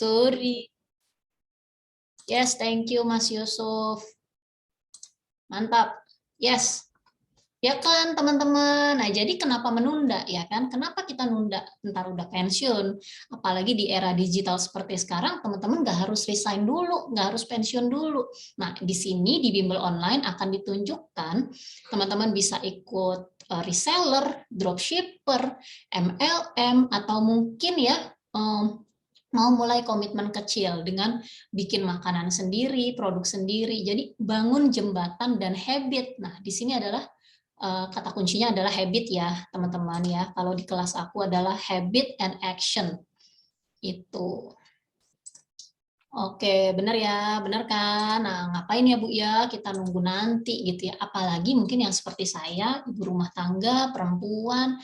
Sorry. Yes, thank you Mas Yusuf. Mantap. Yes. Ya kan teman-teman. Nah, jadi kenapa menunda ya kan? Kenapa kita nunda? Ntar udah pensiun. Apalagi di era digital seperti sekarang, teman-teman nggak harus resign dulu, nggak harus pensiun dulu. Nah, di sini di Bimbel Online akan ditunjukkan teman-teman bisa ikut reseller, dropshipper, MLM, atau mungkin ya mau mulai komitmen kecil dengan bikin makanan sendiri, produk sendiri. Jadi bangun jembatan dan habit. Nah, di sini adalah kata kuncinya adalah habit ya, teman-teman ya. Kalau di kelas aku adalah habit and action. Itu. Oke, benar ya, benar kan? Nah, ngapain ya Bu ya? Kita nunggu nanti gitu ya. Apalagi mungkin yang seperti saya, ibu rumah tangga, perempuan,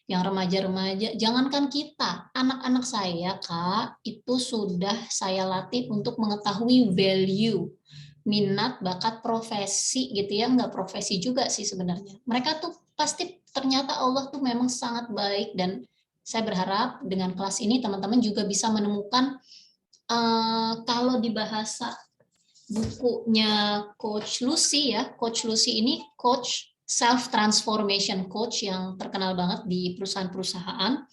yang remaja-remaja. Jangankan kita, anak-anak saya, Kak, itu sudah saya latih untuk mengetahui value, minat, bakat, profesi gitu ya. Enggak profesi juga sih sebenarnya. Mereka tuh pasti ternyata Allah tuh memang sangat baik, dan saya berharap dengan kelas ini teman-teman juga bisa menemukan kalau di bahasa bukunya Coach Lucy ya, Coach Lucy ini coach self transformation coach yang terkenal banget di perusahaan-perusahaan.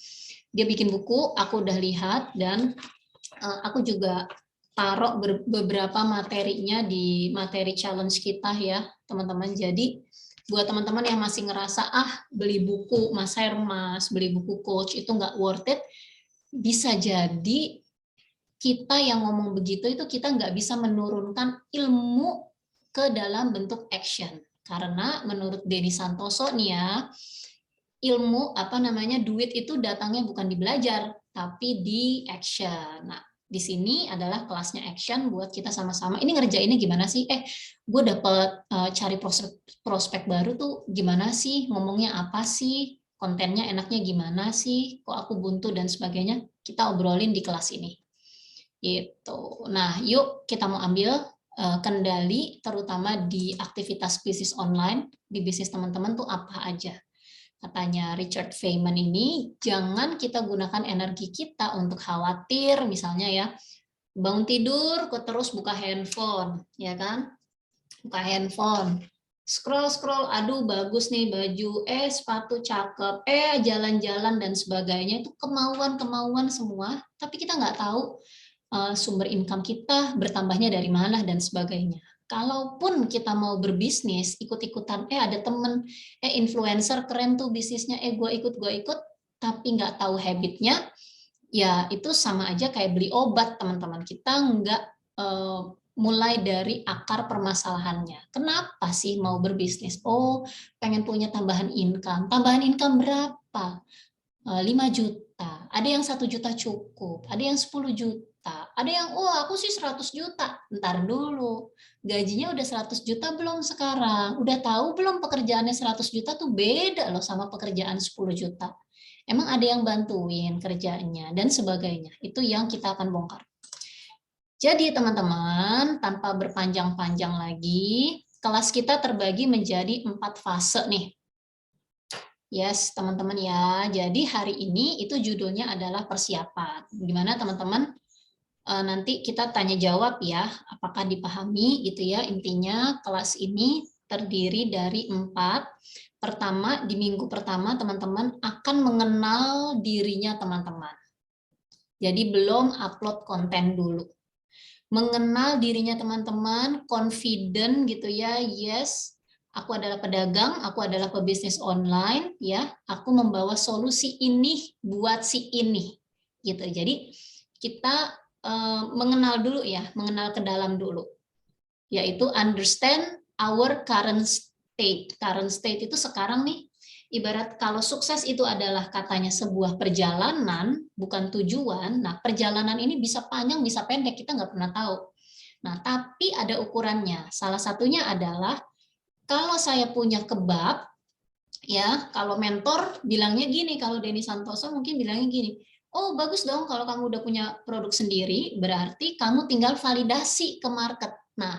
Dia bikin buku, aku udah lihat, dan aku juga taruh beberapa materinya di materi challenge kita ya, teman-teman. Jadi buat teman-teman yang masih ngerasa beli buku Mas Hermas, beli buku coach itu nggak worth it, bisa jadi kita yang ngomong begitu itu kita nggak bisa menurunkan ilmu ke dalam bentuk action. Karena menurut Denny Santoso nih ya, ilmu duit itu datangnya bukan di belajar, tapi di action. Nah, di sini adalah kelasnya action buat kita sama-sama. Ini ngerjainnya gimana sih? Gue dapet cari prospek baru tuh gimana sih? Ngomongnya apa sih? Kontennya enaknya gimana sih? Kok aku buntu dan sebagainya? Kita obrolin di kelas ini. Gitu. Nah, yuk kita mau ambil kendali terutama di aktivitas bisnis online, di bisnis teman-teman tuh apa aja. Katanya Richard Feynman ini, jangan kita gunakan energi kita untuk khawatir, misalnya ya, bangun tidur, kok terus buka handphone, ya kan? Buka handphone, scroll, aduh bagus nih baju, sepatu cakep, jalan-jalan dan sebagainya, itu kemauan semua, tapi kita nggak tahu sumber income kita bertambahnya dari mana dan sebagainya. Kalaupun kita mau berbisnis, ikut-ikutan, ada temen, influencer keren tuh bisnisnya, gue ikut, tapi nggak tahu habitnya, ya itu sama aja kayak beli obat, teman-teman. Kita nggak mulai dari akar permasalahannya. Kenapa sih mau berbisnis? Pengen punya tambahan income. Tambahan income berapa? 5 juta. Ada yang 1 juta cukup, ada yang 10 juta, ada yang aku sih 100 juta. Ntar dulu, gajinya udah 100 juta belum sekarang? Udah tahu belum pekerjaannya 100 juta tuh beda loh sama pekerjaan 10 juta. Emang ada yang bantuin kerjanya dan sebagainya. Itu yang kita akan bongkar. Jadi teman-teman, tanpa berpanjang-panjang lagi, kelas kita terbagi menjadi 4 fase nih. Yes, teman-teman ya. Jadi hari ini itu judulnya adalah persiapan. Gimana teman-teman? Nanti kita tanya jawab ya, apakah dipahami gitu ya. Intinya kelas ini terdiri dari 4. Pertama, di minggu pertama teman-teman akan mengenal dirinya teman-teman. Jadi belum upload konten dulu. Mengenal dirinya teman-teman, confident gitu ya, yes. Aku adalah pedagang, aku adalah pebisnis online, ya. Aku membawa solusi ini buat si ini, gitu. Jadi kita mengenal dulu ya, mengenal ke dalam dulu, yaitu understand our current state. Current state itu sekarang nih, ibarat kalau sukses itu adalah katanya sebuah perjalanan, bukan tujuan. Nah, perjalanan ini bisa panjang, bisa pendek, kita nggak pernah tahu. Nah, tapi ada ukurannya. Salah satunya adalah kalau saya punya kebab, ya, kalau mentor bilangnya gini, kalau Denny Santoso mungkin bilangnya gini, bagus dong kalau kamu udah punya produk sendiri, berarti kamu tinggal validasi ke market. Nah,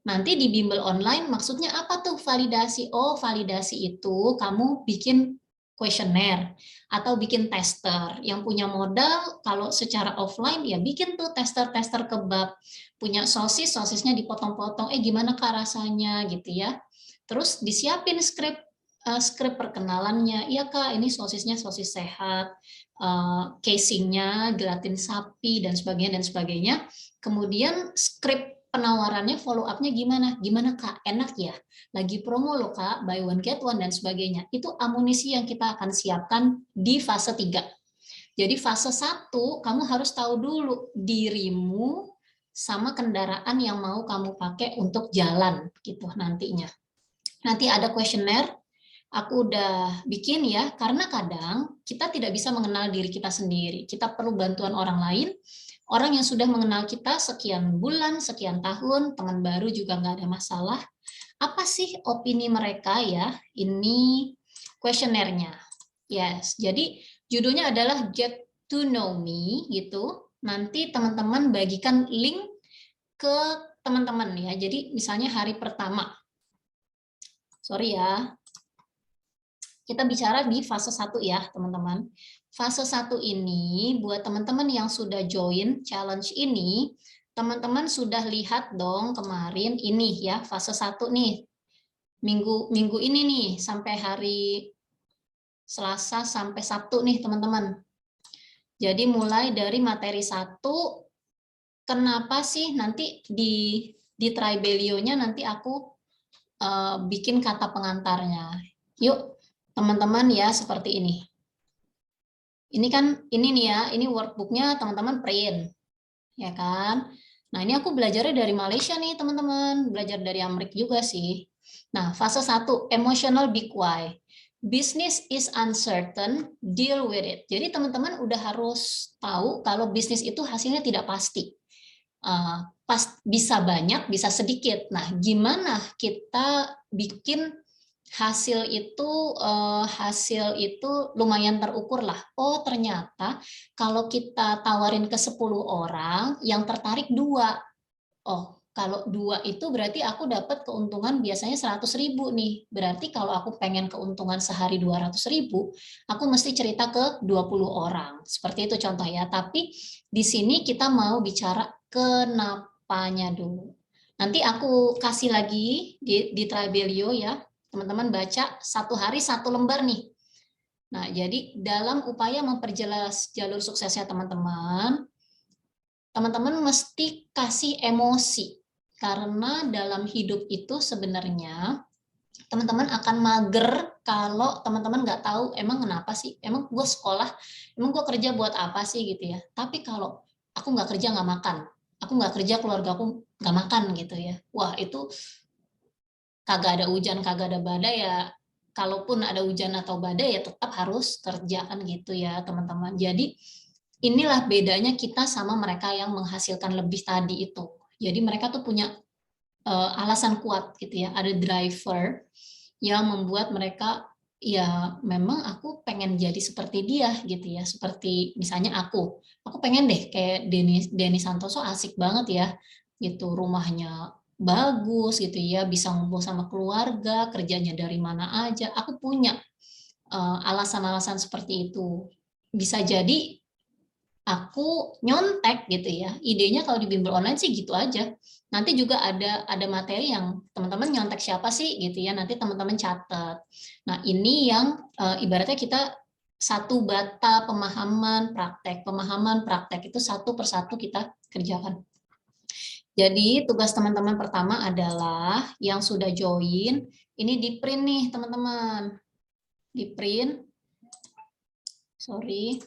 nanti di bimbel online maksudnya apa tuh validasi? Validasi itu kamu bikin kuesioner atau bikin tester. Yang punya modal kalau secara offline ya bikin tuh tester-tester kebab, punya sosis, sosisnya dipotong-potong, gimana Kak rasanya gitu ya. Terus disiapin skrip perkenalannya, iya Kak ini sosisnya sosis sehat, casingnya gelatin sapi dan sebagainya. Kemudian skrip penawarannya, follow up-nya gimana Kak, enak ya, lagi promo loh Kak, buy one get one dan sebagainya. Itu amunisi yang kita akan siapkan di fase 3. Jadi fase 1 kamu harus tahu dulu dirimu sama kendaraan yang mau kamu pakai untuk jalan gitu nantinya. Nanti ada kuesioner, aku udah bikin ya, karena kadang kita tidak bisa mengenal diri kita sendiri. Kita perlu bantuan orang lain, orang yang sudah mengenal kita sekian bulan, sekian tahun, teman baru juga nggak ada masalah. Apa sih opini mereka ya? Ini kuesionernya. Yes, jadi judulnya adalah Get to Know Me gitu. Nanti teman-teman bagikan link ke teman-teman ya. Jadi misalnya hari pertama, sorry ya, kita bicara di fase 1 ya, teman-teman. Fase 1 ini, buat teman-teman yang sudah join challenge ini, teman-teman sudah lihat dong kemarin ini ya, fase 1 nih. Minggu ini nih, sampai hari Selasa sampai Sabtu nih, teman-teman. Jadi mulai dari materi 1, kenapa sih nanti di Tribelio-nya nanti aku bikin kata pengantarnya. Yuk, teman-teman ya, seperti ini. Ini kan, ini nih ya, ini workbook-nya teman-teman print, ya kan? Nah, ini aku belajarnya dari Malaysia nih, teman-teman. Belajar dari Amerika juga sih. Nah, fase 1, emotional big why. Business is uncertain, deal with it. Jadi teman-teman udah harus tahu kalau bisnis itu hasilnya tidak pasti. Bisa banyak, bisa sedikit. Nah, gimana kita bikin hasil itu lumayan terukur lah. Oh, ternyata kalau kita tawarin ke 10 orang, yang tertarik 2. Oh, kalau 2 itu berarti aku dapat keuntungan biasanya 100.000 nih. Berarti kalau aku pengen keuntungan sehari 200.000, aku mesti cerita ke 20 orang. Seperti itu contoh ya. Tapi di sini kita mau bicara kenapanya dulu. Nanti aku kasih lagi di Tribelio ya. Teman-teman baca 1 hari 1 lembar nih. Nah, jadi dalam upaya memperjelas jalur suksesnya teman-teman, teman-teman mesti kasih emosi. Karena dalam hidup itu sebenarnya teman-teman akan mager kalau teman-teman nggak tahu emang kenapa sih, emang gue sekolah, emang gue kerja buat apa sih gitu ya. Tapi kalau aku nggak kerja nggak makan, aku nggak kerja keluarga aku nggak makan gitu ya. Wah itu kagak ada hujan, kagak ada badai ya. Kalaupun ada hujan atau badai ya tetap harus kerja kan gitu ya teman-teman. Jadi inilah bedanya kita sama mereka yang menghasilkan lebih tadi itu. Jadi mereka tuh punya alasan kuat gitu ya, ada driver yang membuat mereka ya memang aku pengen jadi seperti dia gitu ya, seperti misalnya aku pengen deh kayak Denny Santoso, asik banget ya gitu, rumahnya bagus gitu ya, bisa ngumpul sama keluarga, kerjanya dari mana aja. Aku punya alasan-alasan seperti itu. Bisa jadi aku nyontek gitu ya. Idenya kalau di bimbel online sih gitu aja. Nanti juga ada materi yang teman-teman nyontek siapa sih gitu ya. Nanti teman-teman catat. Nah, ini yang ibaratnya kita satu bata pemahaman praktek itu satu persatu kita kerjakan. Jadi tugas teman-teman pertama adalah yang sudah join, ini di print nih teman-teman. Di print. Sorry.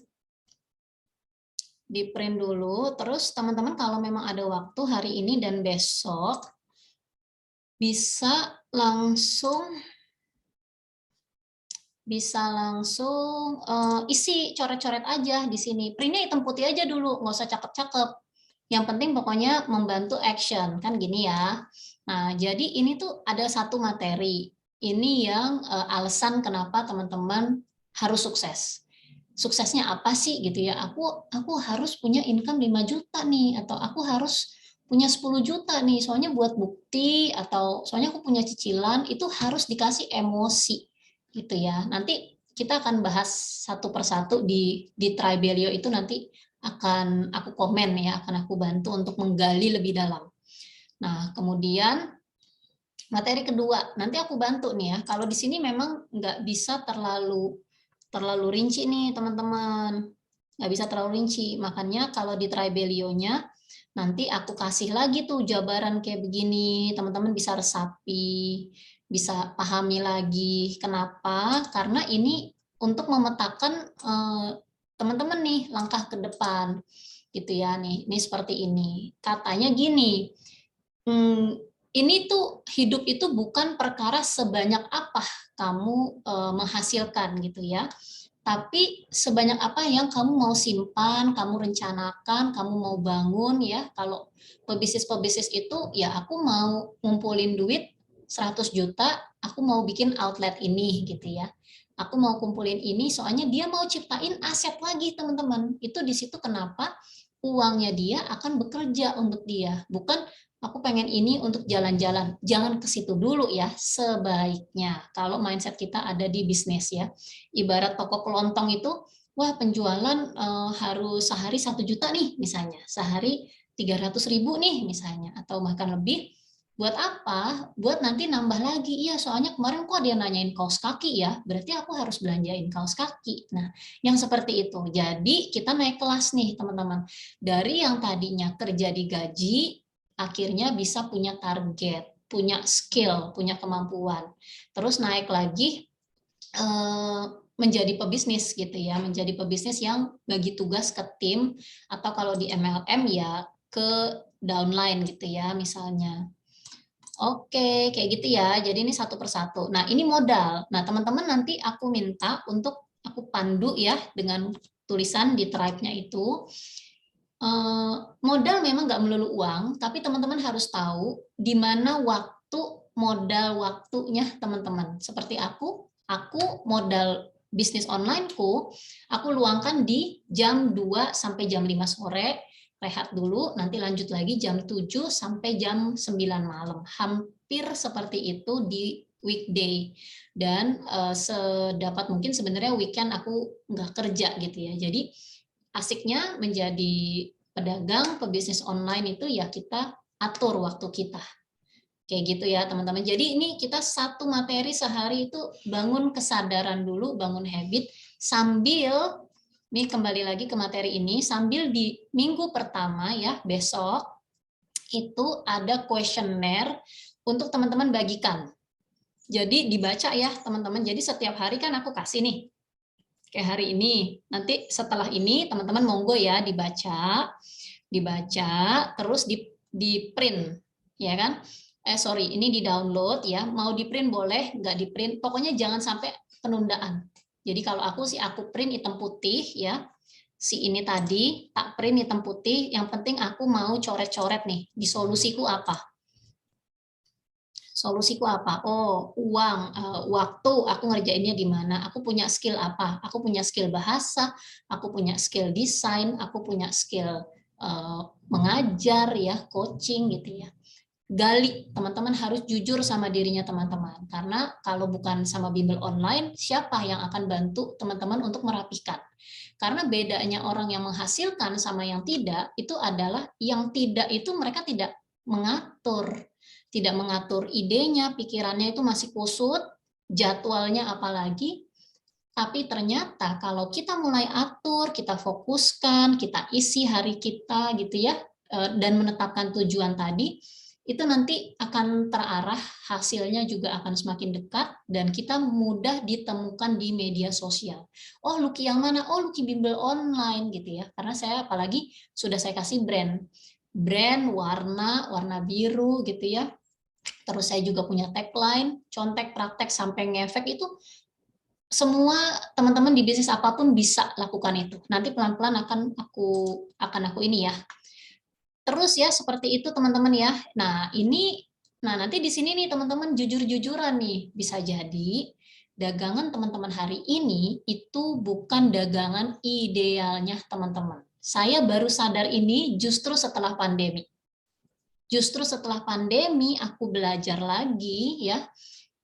Di print dulu, terus teman-teman kalau memang ada waktu hari ini dan besok, bisa langsung isi coret-coret aja di sini. Printnya hitam putih aja dulu, nggak usah cakep-cakep. Yang penting pokoknya membantu action, kan gini ya. Nah, jadi ini tuh ada satu materi. Ini yang alasan kenapa teman-teman harus sukses. Suksesnya apa sih gitu ya, aku harus punya income 5 juta nih, atau aku harus punya 10 juta nih, soalnya buat bukti, atau soalnya aku punya cicilan, itu harus dikasih emosi gitu ya. Nanti kita akan bahas satu persatu di Tribelio itu, nanti akan aku komen ya, akan aku bantu untuk menggali lebih dalam. Nah, kemudian materi kedua, nanti aku bantu nih ya. Kalau di sini memang nggak bisa terlalu rinci nih teman-teman, nggak bisa terlalu rinci. Makanya kalau di Tribelio-nya nanti aku kasih lagi tuh jabaran kayak begini, teman-teman bisa resapi, bisa pahami lagi. Kenapa? Karena ini untuk memetakan teman-teman nih langkah ke depan gitu ya nih. Ini seperti ini. Katanya gini, ini tuh hidup itu bukan perkara sebanyak apa kamu menghasilkan gitu ya, tapi sebanyak apa yang kamu mau simpan, kamu rencanakan, kamu mau bangun ya. Kalau pebisnis itu ya, aku mau ngumpulin duit 100 juta, aku mau bikin outlet ini gitu ya. Aku mau kumpulin ini, soalnya dia mau ciptain aset lagi teman-teman. Itu di situ kenapa uangnya dia akan bekerja untuk dia, bukan aku pengen ini untuk jalan-jalan. Jangan ke situ dulu ya, sebaiknya. Kalau mindset kita ada di bisnis ya. Ibarat toko kelontong itu, wah penjualan harus sehari 1 juta nih misalnya. Sehari 300.000 nih misalnya. Atau bahkan lebih. Buat apa? Buat nanti nambah lagi. Iya, soalnya kemarin kok dia nanyain kaos kaki ya. Berarti aku harus belanjain kaos kaki. Nah, yang seperti itu. Jadi kita naik kelas nih teman-teman. Dari yang tadinya kerja digaji, akhirnya bisa punya target, punya skill, punya kemampuan. Terus naik lagi menjadi pebisnis gitu ya, menjadi pebisnis yang bagi tugas ke tim, atau kalau di MLM ya ke downline gitu ya misalnya. Oke, kayak gitu ya. Jadi ini satu persatu. Nah, ini modal. Nah, teman-teman nanti aku minta untuk aku pandu ya dengan tulisan di Tribe-nya itu. Modal memang nggak melulu uang, tapi teman-teman harus tahu di mana waktu, modal waktunya teman-teman. Seperti aku modal bisnis onlineku, aku luangkan di jam 2 sampai jam 5 sore, rehat dulu, nanti lanjut lagi jam 7 sampai jam 9 malam. Hampir seperti itu di weekday. Dan sedapat mungkin sebenarnya weekend aku nggak kerja gitu ya. Jadi asiknya menjadi pedagang, pebisnis online itu ya kita atur waktu kita. Kayak gitu ya teman-teman. Jadi ini kita satu materi sehari itu bangun kesadaran dulu, bangun habit, sambil, nih kembali lagi ke materi ini, sambil di minggu pertama ya, besok, itu ada kuesioner untuk teman-teman bagikan. Jadi dibaca ya teman-teman. Jadi setiap hari kan aku kasih nih, kayak hari ini. Nanti setelah ini teman-teman monggo ya dibaca, terus di print, ya kan? Sorry, ini di download ya. Mau di print boleh, nggak di print. Pokoknya jangan sampai penundaan. Jadi kalau aku sih aku print hitam putih ya. Si ini tadi tak print hitam putih. Yang penting aku mau coret-coret nih. Di solusiku apa? Solusiku apa? Oh, uang, waktu, aku ngerjainnya di mana? Aku punya skill apa? Aku punya skill bahasa, aku punya skill desain, aku punya skill mengajar ya, coaching gitu ya. Gali, teman-teman harus jujur sama dirinya teman-teman. Karena kalau bukan sama bimbel online, siapa yang akan bantu teman-teman untuk merapihkan? Karena bedanya orang yang menghasilkan sama yang tidak, itu adalah yang tidak itu mereka tidak mengatur idenya, pikirannya itu masih kusut, jadwalnya apalagi. Tapi ternyata kalau kita mulai atur, kita fokuskan, kita isi hari kita gitu ya, dan menetapkan tujuan tadi, itu nanti akan terarah, hasilnya juga akan semakin dekat, dan kita mudah ditemukan di media sosial. Oh, Lucky yang mana? Oh, Lucky Bimbel Online gitu ya. Karena saya apalagi sudah saya kasih brand warna biru gitu ya. Terus saya juga punya tagline, contek, praktek, sampai ngefek itu semua teman-teman di bisnis apapun bisa lakukan itu. Nanti pelan-pelan akan aku ini ya. Terus ya seperti itu teman-teman ya. Nah nanti di sini nih teman-teman jujur-jujuran nih, bisa jadi dagangan teman-teman hari ini itu bukan dagangan idealnya teman-teman. Saya baru sadar ini justru setelah pandemi. Justru setelah pandemi aku belajar lagi ya,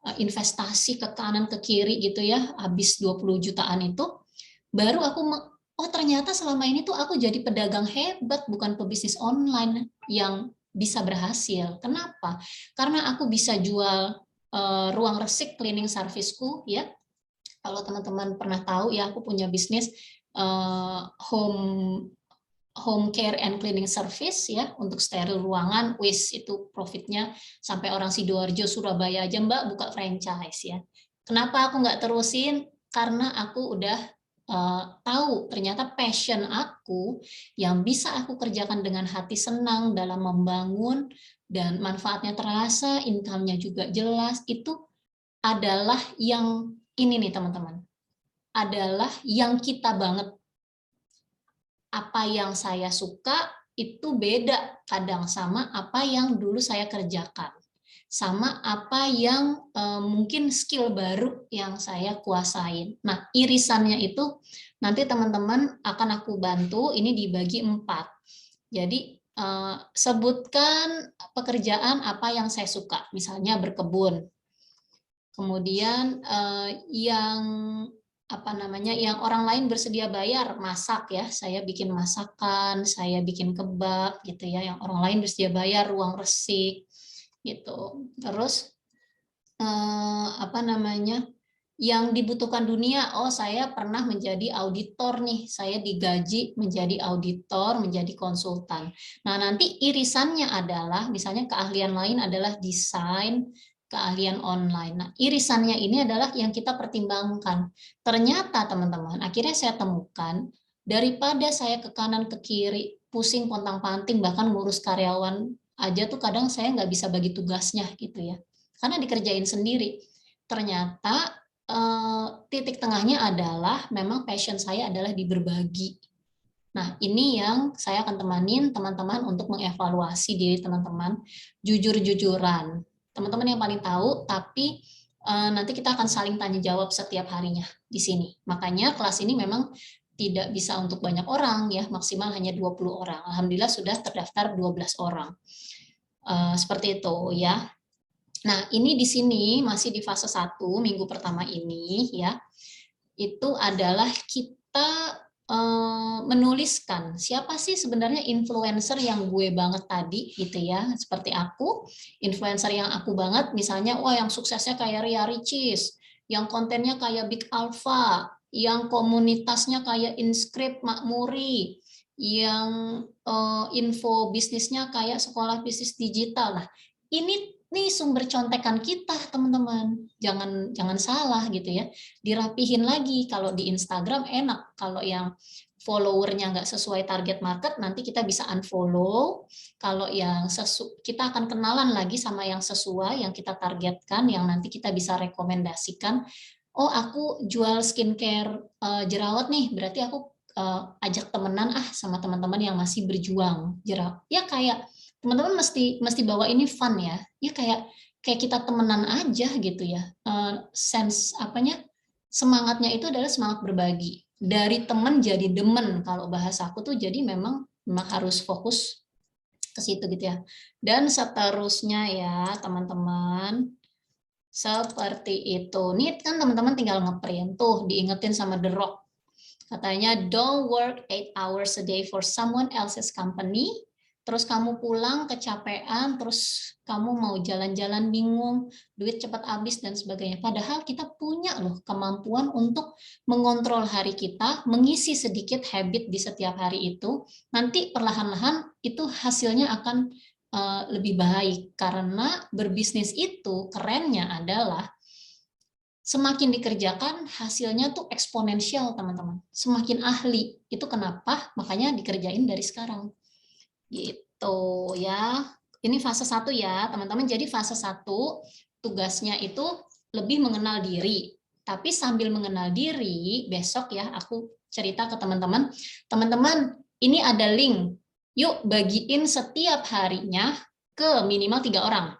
investasi ke kanan ke kiri gitu ya, habis 20 jutaan itu, baru aku oh ternyata selama ini tuh aku jadi pedagang hebat, bukan pebisnis online yang bisa berhasil. Kenapa? Karena aku bisa jual ruang resik cleaning serviceku ya. Kalau teman-teman pernah tahu ya, aku punya bisnis home home care and cleaning service ya, untuk steril ruangan. Itu profitnya sampai orang Sidoarjo, Surabaya aja Mbak buka franchise ya. Kenapa aku nggak terusin? Karena aku udah tahu ternyata passion aku yang bisa aku kerjakan dengan hati senang dalam membangun dan manfaatnya terasa, income-nya juga jelas, itu adalah yang ini nih teman-teman, adalah yang kita banget. Apa yang saya suka itu beda kadang sama apa yang dulu saya kerjakan, sama apa yang mungkin skill baru yang saya kuasain. Nah, irisannya itu nanti teman-teman akan aku bantu, ini dibagi 4. Jadi sebutkan pekerjaan apa yang saya suka, misalnya berkebun. Kemudian yang apa namanya, yang orang lain bersedia bayar, masak ya, saya bikin masakan, saya bikin kebab gitu ya, yang orang lain bersedia bayar, ruang resik gitu. Terus apa namanya, yang dibutuhkan dunia, oh saya pernah menjadi auditor nih, saya digaji menjadi auditor, menjadi konsultan. Nah nanti irisannya adalah, misalnya keahlian lain adalah desain, keahlian online. Nah irisannya ini adalah yang kita pertimbangkan. Ternyata teman-teman, akhirnya saya temukan, daripada saya ke kanan ke kiri, pusing pontang-panting, bahkan ngurus karyawan aja tuh kadang saya nggak bisa bagi tugasnya gitu ya, karena dikerjain sendiri. Ternyata titik tengahnya adalah memang passion saya adalah di berbagi. Nah, ini yang saya akan temanin teman-teman untuk mengevaluasi diri teman-teman, jujur-jujuran. Teman-teman yang paling tahu, tapi nanti kita akan saling tanya jawab setiap harinya di sini. Makanya kelas ini memang tidak bisa untuk banyak orang ya, maksimal hanya 20 orang. Alhamdulillah sudah terdaftar 12 orang. Seperti itu ya. Nah, ini di sini masih di fase 1, minggu pertama ini ya. Itu adalah kita menuliskan siapa sih sebenarnya influencer yang gue banget tadi gitu ya. Seperti aku, influencer yang aku banget misalnya wah yang suksesnya kayak Ria Ricis, yang kontennya kayak Big Alpha, yang komunitasnya kayak Inscript Makmuri, yang info bisnisnya kayak sekolah bisnis digital. Nah, ini nih sumber contekan kita teman-teman, jangan salah gitu ya, dirapihin lagi. Kalau di Instagram enak, kalau yang followernya nggak sesuai target market nanti kita bisa unfollow. Kalau yang kita akan kenalan lagi sama yang sesuai yang kita targetkan, yang nanti kita bisa rekomendasikan. Oh aku jual skincare jerawat nih, berarti aku ajak temenan sama teman-teman yang masih berjuang jerawat ya, kayak teman-teman mesti bawa ini fun ya. Ya kayak kita temenan aja gitu ya. Sense apanya? Semangatnya itu adalah semangat berbagi. Dari temen jadi demen kalau bahasa aku tuh, jadi memang harus fokus ke situ gitu ya. Dan seterusnya ya, teman-teman. Seperti itu. Nih kan teman-teman tinggal ngeprint tuh, diingetin sama The Rock. Katanya don't work 8 hours a day for someone else's company. Terus kamu pulang kecapean, terus kamu mau jalan-jalan bingung, duit cepat habis dan sebagainya. Padahal kita punya loh kemampuan untuk mengontrol hari kita, mengisi sedikit habit di setiap hari itu. Nanti perlahan-lahan itu hasilnya akan lebih baik, karena berbisnis itu kerennya adalah semakin dikerjakan hasilnya tuh eksponensial teman-teman, semakin ahli. Itu kenapa makanya dikerjain dari sekarang gitu ya. Ini fase 1 ya teman-teman. Jadi fase 1 tugasnya itu lebih mengenal diri. Tapi sambil mengenal diri, besok ya aku cerita ke teman-teman, teman-teman ini ada link, yuk bagiin setiap harinya ke minimal 3 orang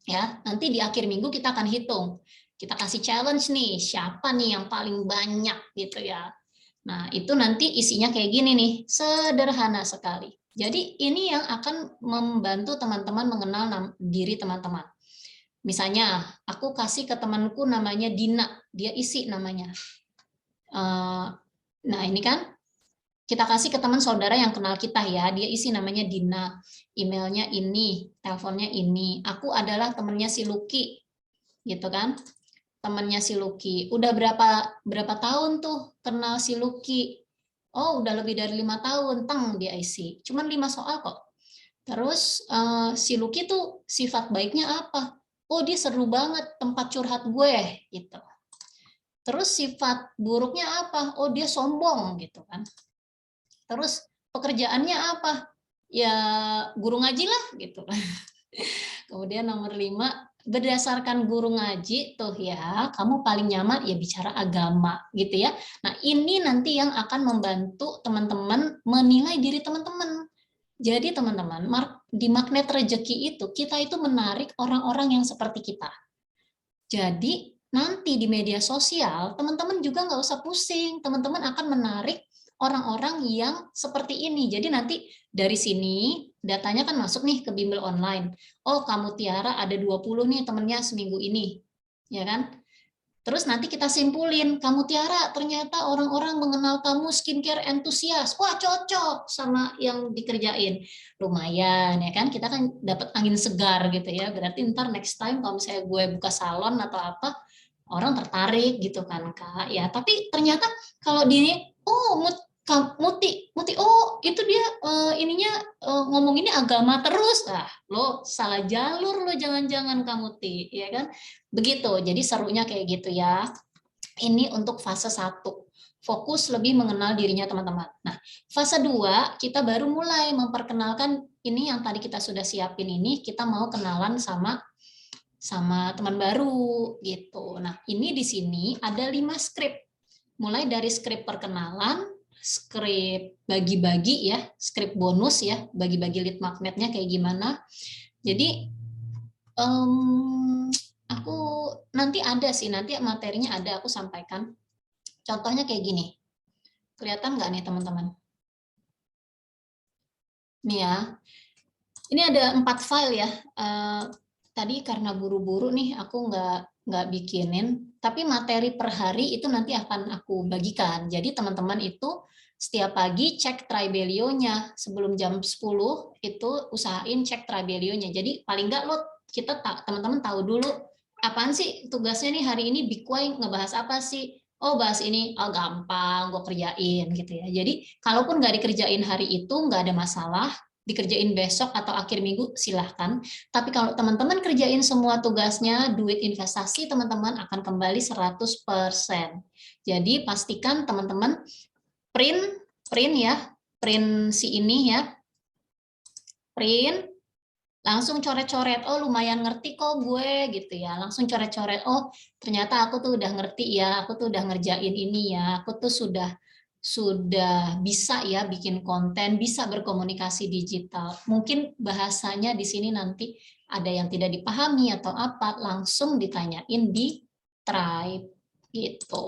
ya. Nanti di akhir minggu kita akan hitung, kita kasih challenge nih, siapa nih yang paling banyak gitu ya. Nah, itu nanti isinya kayak gini nih, sederhana sekali. Jadi ini yang akan membantu teman-teman mengenal diri teman-teman. Misalnya, aku kasih ke temanku namanya Dina, dia isi namanya. Nah, ini kan kita kasih ke teman saudara yang kenal kita ya, dia isi namanya Dina, emailnya ini, teleponnya ini. Aku adalah temannya si Lucky, gitu kan? Temannya si Lucky. Udah berapa tahun tuh kenal si Lucky? Oh, udah lebih dari 5 tahun, teng dia isi. Cuman 5 soal kok. Terus si Lucky tuh sifat baiknya apa? Oh, dia seru banget tempat curhat gue, gitu. Terus sifat buruknya apa? Oh, dia sombong, gitu kan. Terus pekerjaannya apa? Ya guru ngaji lah, gitu. Kemudian nomor 5, berdasarkan guru ngaji tuh ya, kamu paling nyaman ya bicara agama gitu ya. Nah, ini nanti yang akan membantu teman-teman menilai diri teman-teman. Jadi teman-teman, di magnet rezeki itu kita itu menarik orang-orang yang seperti kita. Jadi nanti di media sosial teman-teman juga nggak usah pusing, teman-teman akan menarik orang-orang yang seperti ini. Jadi nanti dari sini datanya kan masuk nih ke bimbel online. Oh, kamu Tiara ada 20 nih temennya seminggu ini. Ya kan? Terus nanti kita simpulin, kamu Tiara ternyata orang-orang mengenal kamu skincare entusias. Wah, cocok sama yang dikerjain. Lumayan ya kan, kita kan dapat angin segar gitu ya. Berarti ntar next time kalau misalnya gue buka salon atau apa, orang tertarik gitu kan Kak. Ya, tapi ternyata kalau di oh Muti, oh itu dia ininya ngomong ini agama terus, lo salah jalur lo jangan-jangan kamu Muti, ya kan? Begitu, jadi serunya kayak gitu ya. Ini untuk fase 1, fokus lebih mengenal dirinya teman-teman. Nah, fase 2, kita baru mulai memperkenalkan ini yang tadi kita sudah siapin ini, kita mau kenalan sama teman baru gitu. Nah, ini di sini ada 5 skrip. Mulai dari skrip perkenalan, skrip bagi-bagi ya, skrip bonus ya, bagi-bagi lead magnetnya kayak gimana. Jadi aku nanti ada sih, nanti materinya ada aku sampaikan. Contohnya kayak gini. Kelihatan nggak nih teman-teman? Nih ya, ini ada 4 file ya. Tadi karena buru-buru nih aku nggak bikinin, tapi materi per hari itu nanti akan aku bagikan. Jadi teman-teman itu setiap pagi cek Tribelio-nya. Sebelum jam 10 itu usahain cek Tribelio-nya. Jadi paling nggak kita teman-teman tahu dulu apaan sih tugasnya nih hari ini, Bikuai ngebahas apa sih? Oh, bahas ini, oh gampang, gue kerjain gitu ya. Jadi kalaupun nggak dikerjain hari itu nggak ada masalah, dikerjain besok atau akhir minggu silahkan. Tapi kalau teman-teman kerjain semua tugasnya, duit investasi teman-teman akan kembali 100%. Jadi pastikan teman-teman print ya, print si ini ya, print, langsung coret-coret, oh lumayan ngerti kok gue gitu ya, langsung coret-coret, oh ternyata aku tuh udah ngerti ya, aku tuh udah ngerjain ini ya, aku tuh sudah bisa ya bikin konten, bisa berkomunikasi digital. Mungkin bahasanya di sini nanti ada yang tidak dipahami atau apa, langsung ditanyain di Tribe gitu.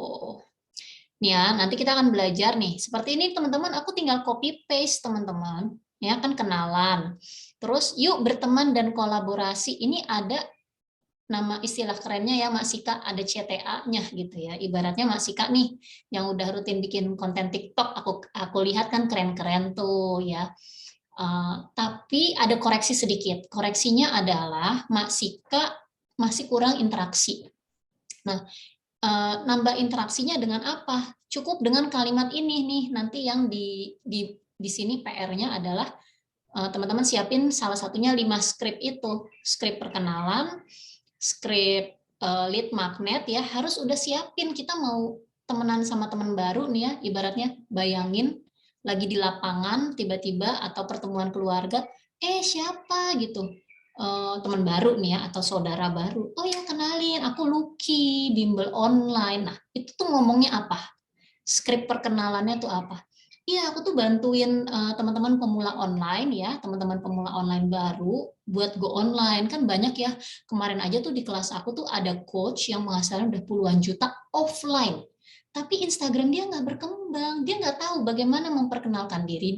Nih ya, nanti kita akan belajar nih. Seperti ini teman-teman, aku tinggal copy paste teman-teman. Ya kan kenalan. Terus yuk berteman dan kolaborasi. Ini ada nama istilah kerennya ya Mak Sika, ada CTA-nya gitu ya. Ibaratnya Mak Sika nih yang udah rutin bikin konten TikTok, aku lihat kan keren-keren tuh ya. Tapi ada koreksi sedikit. Koreksinya adalah Mak Sika masih kurang interaksi. Nah, nambah interaksinya dengan apa? Cukup dengan kalimat ini nih. Nanti yang di sini PR-nya adalah teman-teman siapin salah satunya 5 skrip itu. Skrip perkenalan, skrip lead magnet ya, harus udah siapin. Kita mau temenan sama teman baru nih ya, ibaratnya bayangin lagi di lapangan tiba-tiba atau pertemuan keluarga, siapa gitu, teman baru nih ya atau saudara baru, oh ya kenalin aku Lucky bimbel online. Nah itu tuh ngomongnya apa, skrip perkenalannya tuh apa, iya aku tuh bantuin teman-teman pemula online ya, teman-teman pemula online baru buat go online. Kan banyak ya, kemarin aja tuh di kelas aku tuh ada coach yang menghasilkan udah puluhan juta offline, tapi Instagram dia nggak berkembang, dia nggak tahu bagaimana memperkenalkan diri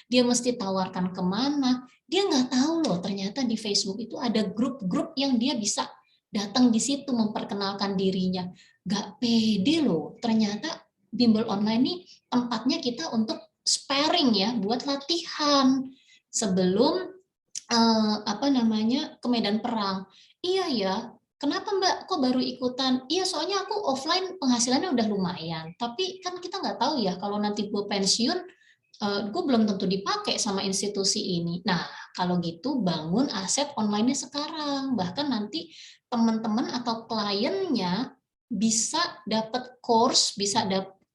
dia mesti tawarkan kemana, dia nggak tahu loh ternyata kita di Facebook itu ada grup-grup yang dia bisa datang di situ memperkenalkan dirinya. Gak pede loh, ternyata bimbel online ini tempatnya kita untuk sparring ya, buat latihan sebelum ke medan perang. Iya ya, kenapa Mbak kok baru ikutan? Iya soalnya aku offline penghasilannya udah lumayan, tapi kan kita nggak tahu ya kalau nanti gue pensiun, gue belum tentu dipakai sama institusi ini. Nah kalau gitu bangun aset online-nya sekarang, bahkan nanti teman-teman atau kliennya bisa dapat course,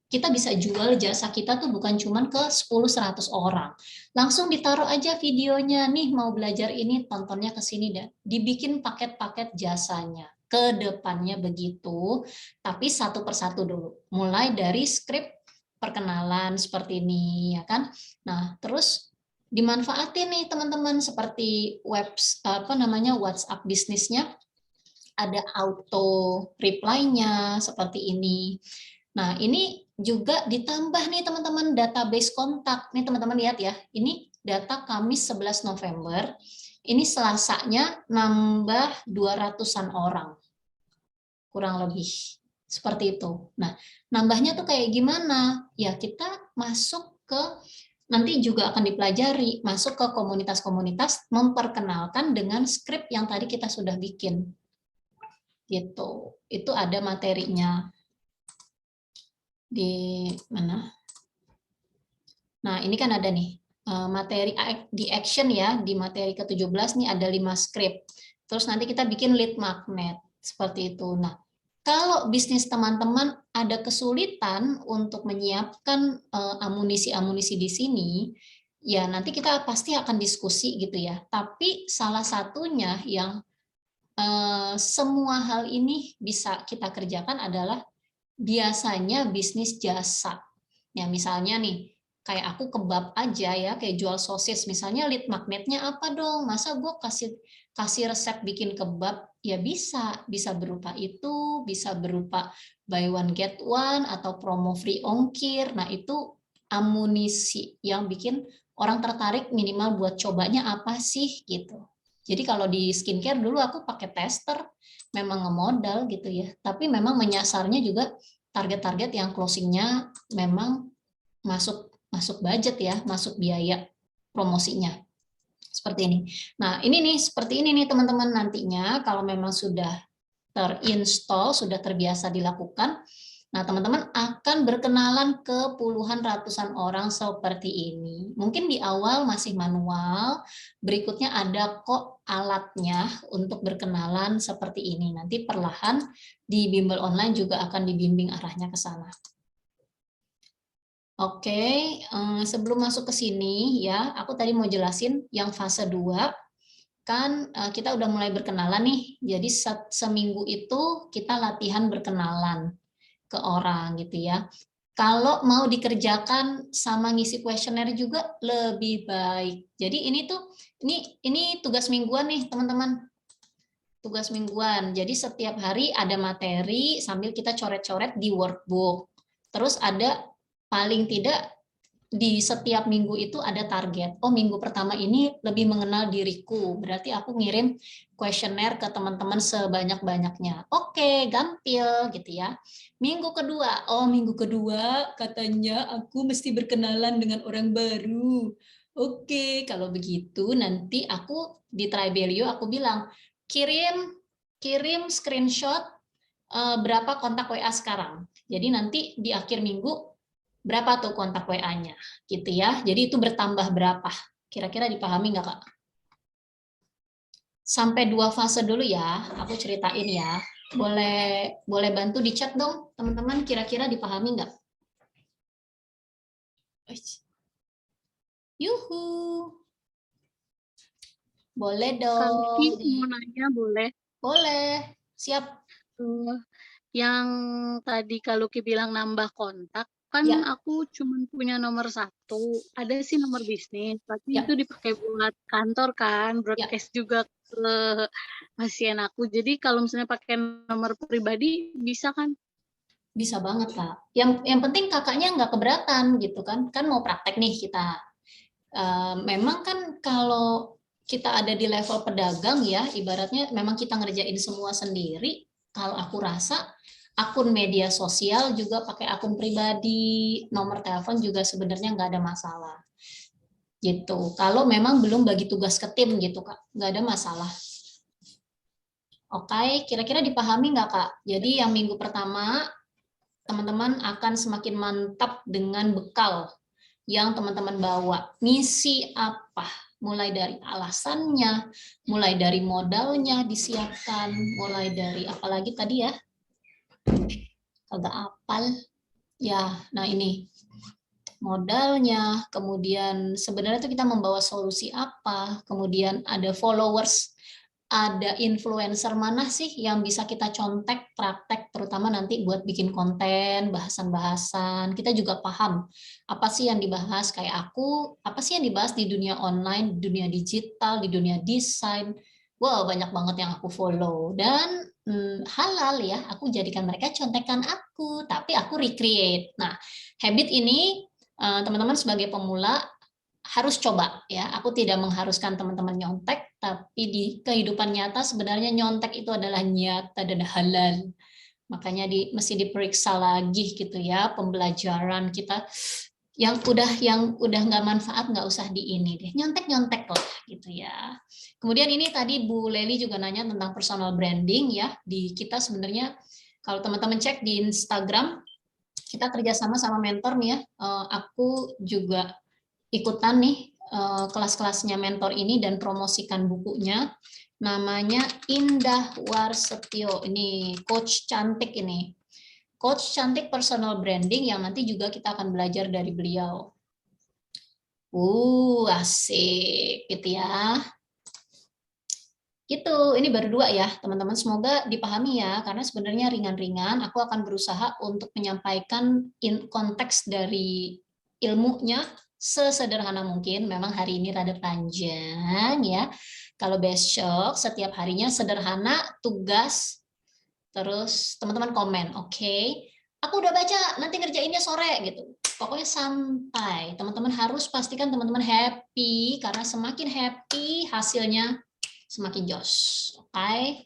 kita bisa jual jasa kita tuh bukan cuma ke 10-100 orang. Langsung ditaruh aja videonya, nih mau belajar ini, tontonnya ke sini, dan dibikin paket-paket jasanya. Ke depannya begitu, tapi satu persatu dulu. Mulai dari skrip perkenalan seperti ini, ya kan? Nah, terus dimanfaatin nih teman-teman seperti WhatsApp bisnisnya, ada auto reply-nya seperti ini. Nah, ini juga ditambah nih teman-teman database kontak. Nih teman-teman lihat ya, ini data Kamis 11 November, ini Selasanya nambah 200-an orang, kurang lebih. Seperti itu. Nah, nambahnya tuh kayak gimana? Ya, kita masuk ke, nanti juga akan dipelajari, masuk ke komunitas-komunitas, memperkenalkan dengan skrip yang tadi kita sudah bikin. Gitu. Itu ada materinya. Di mana? Nah, ini kan ada nih materi di action ya, di materi ke-17 nih ada 5 script. Terus nanti kita bikin lead magnet seperti itu. Nah, kalau bisnis teman-teman ada kesulitan untuk menyiapkan amunisi-amunisi di sini, ya nanti kita pasti akan diskusi gitu ya. Tapi salah satunya yang semua hal ini bisa kita kerjakan adalah biasanya bisnis jasa. Ya misalnya nih, kayak aku kebab aja ya, kayak jual sosis. Misalnya lead magnetnya apa dong? Masa gue kasih resep bikin kebab? Ya bisa berupa itu, bisa berupa buy one get one atau promo free ongkir. Nah itu amunisi yang bikin orang tertarik minimal buat cobanya apa sih gitu. Jadi kalau di skincare dulu aku pakai tester, memang ngemodal gitu ya. Tapi memang menyasarnya juga target-target yang closingnya memang masuk budget ya, masuk biaya promosinya. Seperti ini. Nah, ini nih seperti ini nih teman-teman, nantinya kalau memang sudah terinstall, sudah terbiasa dilakukan, nah teman-teman akan berkenalan ke puluhan ratusan orang seperti ini. Mungkin di awal masih manual, berikutnya ada kok alatnya untuk berkenalan seperti ini. Nanti perlahan di bimbel online juga akan dibimbing arahnya ke sana. Oke, sebelum masuk ke sini ya, aku tadi mau jelasin yang fase 2, kan kita udah mulai berkenalan nih, jadi seminggu itu kita latihan berkenalan ke orang gitu ya. Kalau mau dikerjakan sama ngisi kuesioner juga lebih baik. Jadi ini tugas mingguan nih teman-teman, tugas mingguan. Jadi setiap hari ada materi sambil kita coret-coret di workbook. Terus ada paling tidak di setiap minggu itu ada target. Oh, minggu pertama ini lebih mengenal diriku. Berarti aku ngirim kuesioner ke teman-teman sebanyak-banyaknya. Oke, gampil gitu ya. Minggu kedua katanya aku mesti berkenalan dengan orang baru. Oke, kalau begitu nanti aku di Tribelio aku bilang, kirim screenshot berapa kontak WA sekarang. Jadi nanti di akhir minggu berapa tuh kontak WA-nya gitu ya. Jadi itu bertambah berapa? Kira-kira dipahami nggak Kak? Sampai 2 fase dulu ya, aku ceritain ya. Boleh bantu di chat dong teman-teman, kira-kira dipahami nggak? Yuhu. Boleh Kalau Ki dong. mau nanya boleh? Boleh. Siap. Yang tadi kalau Ki bilang nambah kontak, kan Ya, aku cuma punya nomor satu. Ada sih nomor bisnis, tapi itu ya, dipakai buat kantor kan, ya. broadcast juga ke pasien aku. Jadi kalau misalnya pakai nomor pribadi bisa kan? Bisa banget Kak. Yang penting kakaknya nggak keberatan gitu kan. Kan mau praktek nih kita. Memang kan kalau kita ada di level pedagang ya, ibaratnya memang kita ngerjain semua sendiri, kalau aku rasa akun media sosial juga pakai akun pribadi, nomor telepon juga sebenarnya nggak ada masalah. Gitu. Kalau memang belum bagi tugas ke tim gitu, Kak. Nggak ada masalah. Oke, kira-kira dipahami nggak, Kak? Jadi yang minggu pertama, teman-teman akan semakin mantap dengan bekal yang teman-teman bawa. Misi apa? Mulai dari alasannya, mulai dari modalnya disiapkan, mulai dari apalagi tadi ya, agak apal. Ya, nah ini modalnya, kemudian sebenarnya itu kita membawa solusi apa, kemudian ada followers, ada influencer mana sih yang bisa kita contek, praktek, terutama nanti buat bikin konten, bahasan-bahasan. Kita juga paham apa sih yang dibahas, kayak aku, apa sih yang dibahas di dunia online, di dunia digital, di dunia desain. Wow, banyak banget yang aku follow. Dan halal ya, aku jadikan mereka contekan aku, tapi aku recreate. Nah, habit ini teman-teman sebagai pemula harus coba ya. Aku tidak mengharuskan teman-teman nyontek, tapi di kehidupan nyata sebenarnya nyontek itu adalah nyata dan halal. Makanya mesti diperiksa lagi gitu ya, pembelajaran kita yang udah nggak manfaat nggak usah di ini deh, nyontek lah gitu ya. Kemudian ini tadi Bu Leli juga nanya tentang personal branding ya. Di kita sebenarnya kalau teman-teman cek di Instagram, kita kerjasama sama mentor nih ya. Aku juga ikutan nih kelas-kelasnya mentor ini dan promosikan bukunya. Namanya Indah Warsetio. Ini coach cantik ini. Coach cantik personal branding yang nanti juga kita akan belajar dari beliau. Asik gitu ya. Gitu, ini baru 2 ya, teman-teman. Semoga dipahami ya, karena sebenarnya ringan-ringan. Aku akan berusaha untuk menyampaikan konteks dari ilmunya sesederhana mungkin. Memang hari ini rada panjang ya. Kalau besok setiap harinya sederhana, tugas, terus teman-teman komen, oke, aku udah baca, nanti ngerjainnya sore gitu. Pokoknya santai. Teman-teman harus pastikan teman-teman happy, karena semakin happy hasilnya semakin jos. Oke.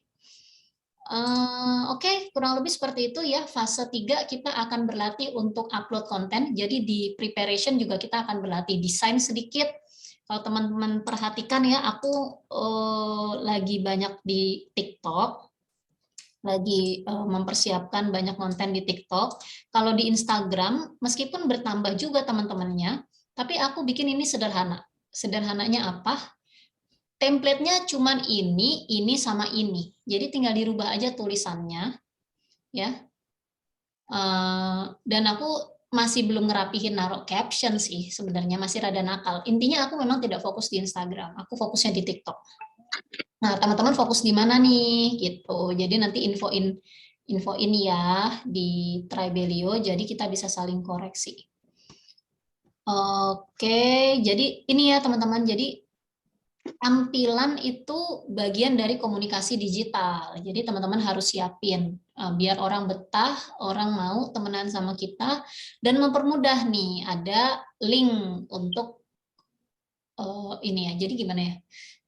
Oke, kurang lebih seperti itu ya. Fase 3 kita akan berlatih untuk upload konten. Jadi di preparation juga kita akan berlatih desain sedikit. Kalau teman-teman perhatikan ya, aku lagi banyak di TikTok, lagi mempersiapkan banyak konten di TikTok. Kalau di Instagram, meskipun bertambah juga teman-temannya, tapi aku bikin ini sederhana. Sederhananya apa? Template-nya cuman ini sama ini. Jadi tinggal dirubah aja tulisannya, ya. Dan aku masih belum ngerapihin naruh caption sih, sebenarnya masih rada nakal. Intinya aku memang tidak fokus di Instagram, aku fokusnya di TikTok. Nah, teman-teman fokus di mana nih, gitu. Jadi nanti infoin ya di Tribelio, jadi kita bisa saling koreksi. Oke, jadi ini ya teman-teman. Jadi tampilan itu bagian dari komunikasi digital. Jadi teman-teman harus siapin biar orang betah, orang mau temenan sama kita, dan mempermudah nih ada link untuk ini ya. Jadi gimana ya?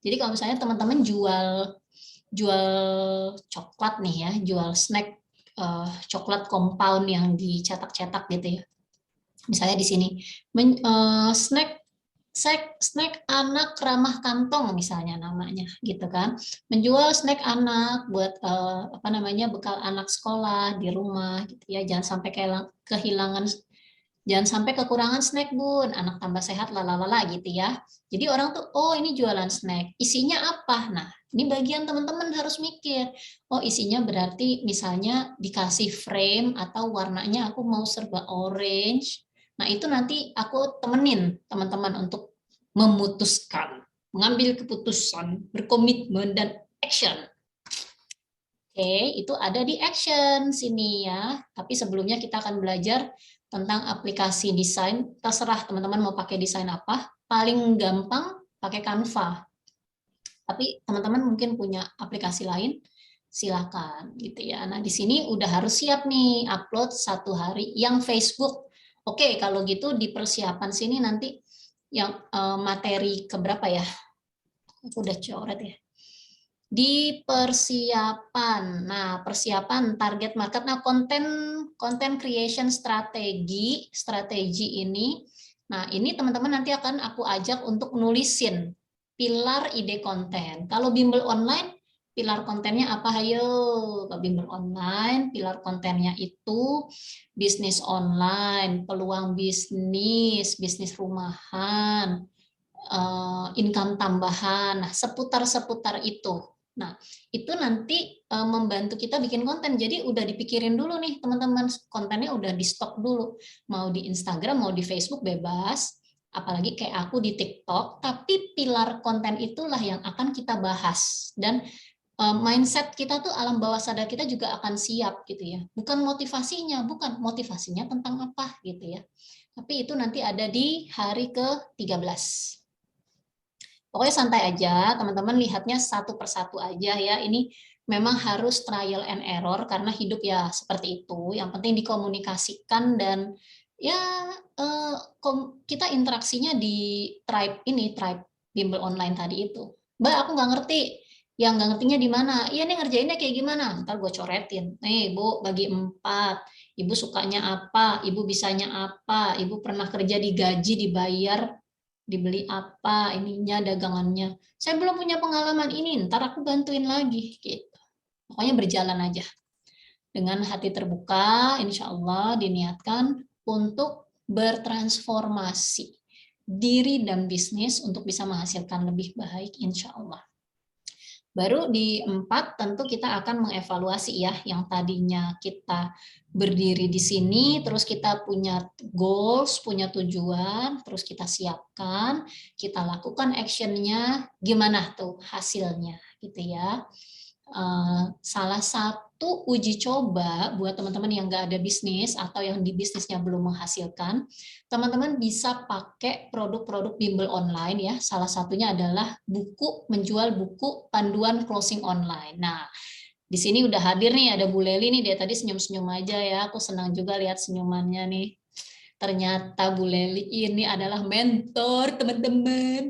Jadi kalau misalnya teman-teman jual jual coklat nih ya, jual snack coklat compound yang dicetak-cetak gitu ya. Misalnya di sini snack anak ramah kantong misalnya namanya gitu kan, menjual snack anak buat apa namanya bekal anak sekolah di rumah gitu ya, jangan sampai kehilangan, jangan sampai kekurangan snack bun, anak tambah sehat lalalala gitu ya. Jadi orang tuh oh ini jualan snack, isinya apa? Nah ini bagian teman-teman harus mikir, oh isinya berarti misalnya dikasih frame atau warnanya aku mau serba orange. Nah itu nanti aku temenin teman-teman untuk memutuskan, mengambil keputusan, berkomitmen, dan action. Oke, itu ada di action sini ya. Tapi sebelumnya kita akan belajar tentang aplikasi desain. Terserah teman-teman mau pakai desain apa. Paling gampang pakai Canva. Tapi teman-teman mungkin punya aplikasi lain, silakan gitu ya. Nah, di sini udah harus siap nih upload 1 hari yang Facebook. Oke, kalau gitu di persiapan sini nanti yang materi keberapa ya? Aku udah coret ya. Di persiapan. Nah, persiapan target market. Nah, content creation strategi ini. Nah, ini teman-teman nanti akan aku ajak untuk nulisin pilar ide konten. Kalau bimbel online, pilar kontennya apa? Ayo, ke bimbel online, pilar kontennya itu bisnis online, peluang bisnis, bisnis rumahan, income tambahan. Nah, seputar-seputar itu. Nah, itu nanti membantu kita bikin konten. Jadi udah dipikirin dulu nih teman-teman, kontennya udah di stok dulu. Mau di Instagram, mau di Facebook bebas. Apalagi kayak aku di TikTok, tapi pilar konten itulah yang akan kita bahas. Dan mindset kita tuh alam bawah sadar kita juga akan siap gitu ya. Bukan motivasinya tentang apa gitu ya. Tapi itu nanti ada di hari ke-13. Pokoknya santai aja, teman-teman lihatnya satu persatu aja ya. Ini memang harus trial and error karena hidup ya seperti itu. Yang penting dikomunikasikan dan ya kita interaksinya di tribe ini, tribe bimbel online tadi itu. Mbak, aku nggak ngerti. Yang nggak ngertinya di mana? Iya nih ngerjainnya kayak gimana? Ntar gue coretin. Nih Bu, bagi 4. Ibu sukanya apa? Ibu bisanya apa? Ibu pernah kerja digaji, dibayar, dibeli apa ininya dagangannya, saya belum punya pengalaman ini, ntar aku bantuin lagi gitu. Pokoknya berjalan aja dengan hati terbuka, insya Allah diniatkan untuk bertransformasi diri dan bisnis untuk bisa menghasilkan lebih baik insya Allah. Baru di 4 tentu kita akan mengevaluasi ya, yang tadinya kita berdiri di sini, terus kita punya goals, punya tujuan, terus kita siapkan, kita lakukan actionnya, gimana tuh hasilnya gitu ya. Salah satu uji coba buat teman-teman yang nggak ada bisnis atau yang di bisnisnya belum menghasilkan, teman-teman bisa pakai produk-produk bimbel online ya. Salah satunya adalah menjual buku panduan closing online. Nah, di sini udah hadir nih, ada Bu Leli nih, dia tadi senyum-senyum aja ya. Aku senang juga lihat senyumannya nih. Ternyata Bu Leli ini adalah mentor teman-teman.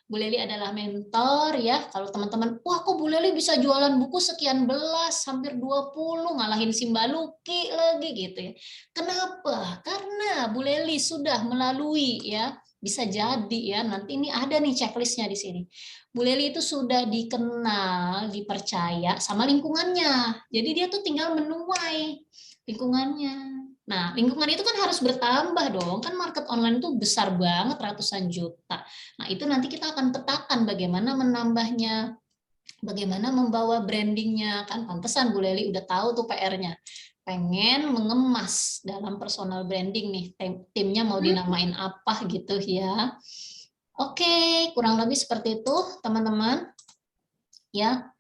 Bu Leli adalah mentor ya. Kalau teman-teman, wah kok Bu Leli bisa jualan buku sekian belas, hampir 20, ngalahin Simbaluki lagi gitu ya. Kenapa? Karena Bu Leli sudah melalui ya, bisa jadi ya, nanti ini ada nih checklistnya di sini. Bu Leli itu sudah dikenal, dipercaya sama lingkungannya. Jadi dia tuh tinggal menuai lingkungannya. Nah, lingkungan itu kan harus bertambah dong. Kan market online itu besar banget, ratusan juta. Nah, itu nanti kita akan petakan bagaimana menambahnya, bagaimana membawa brandingnya. Kan pantesan Bu Leli udah tahu tuh PR-nya. Pengen mengemas dalam personal branding nih. Timnya mau dinamain apa gitu ya. Oke, kurang lebih seperti itu teman-teman. Ya,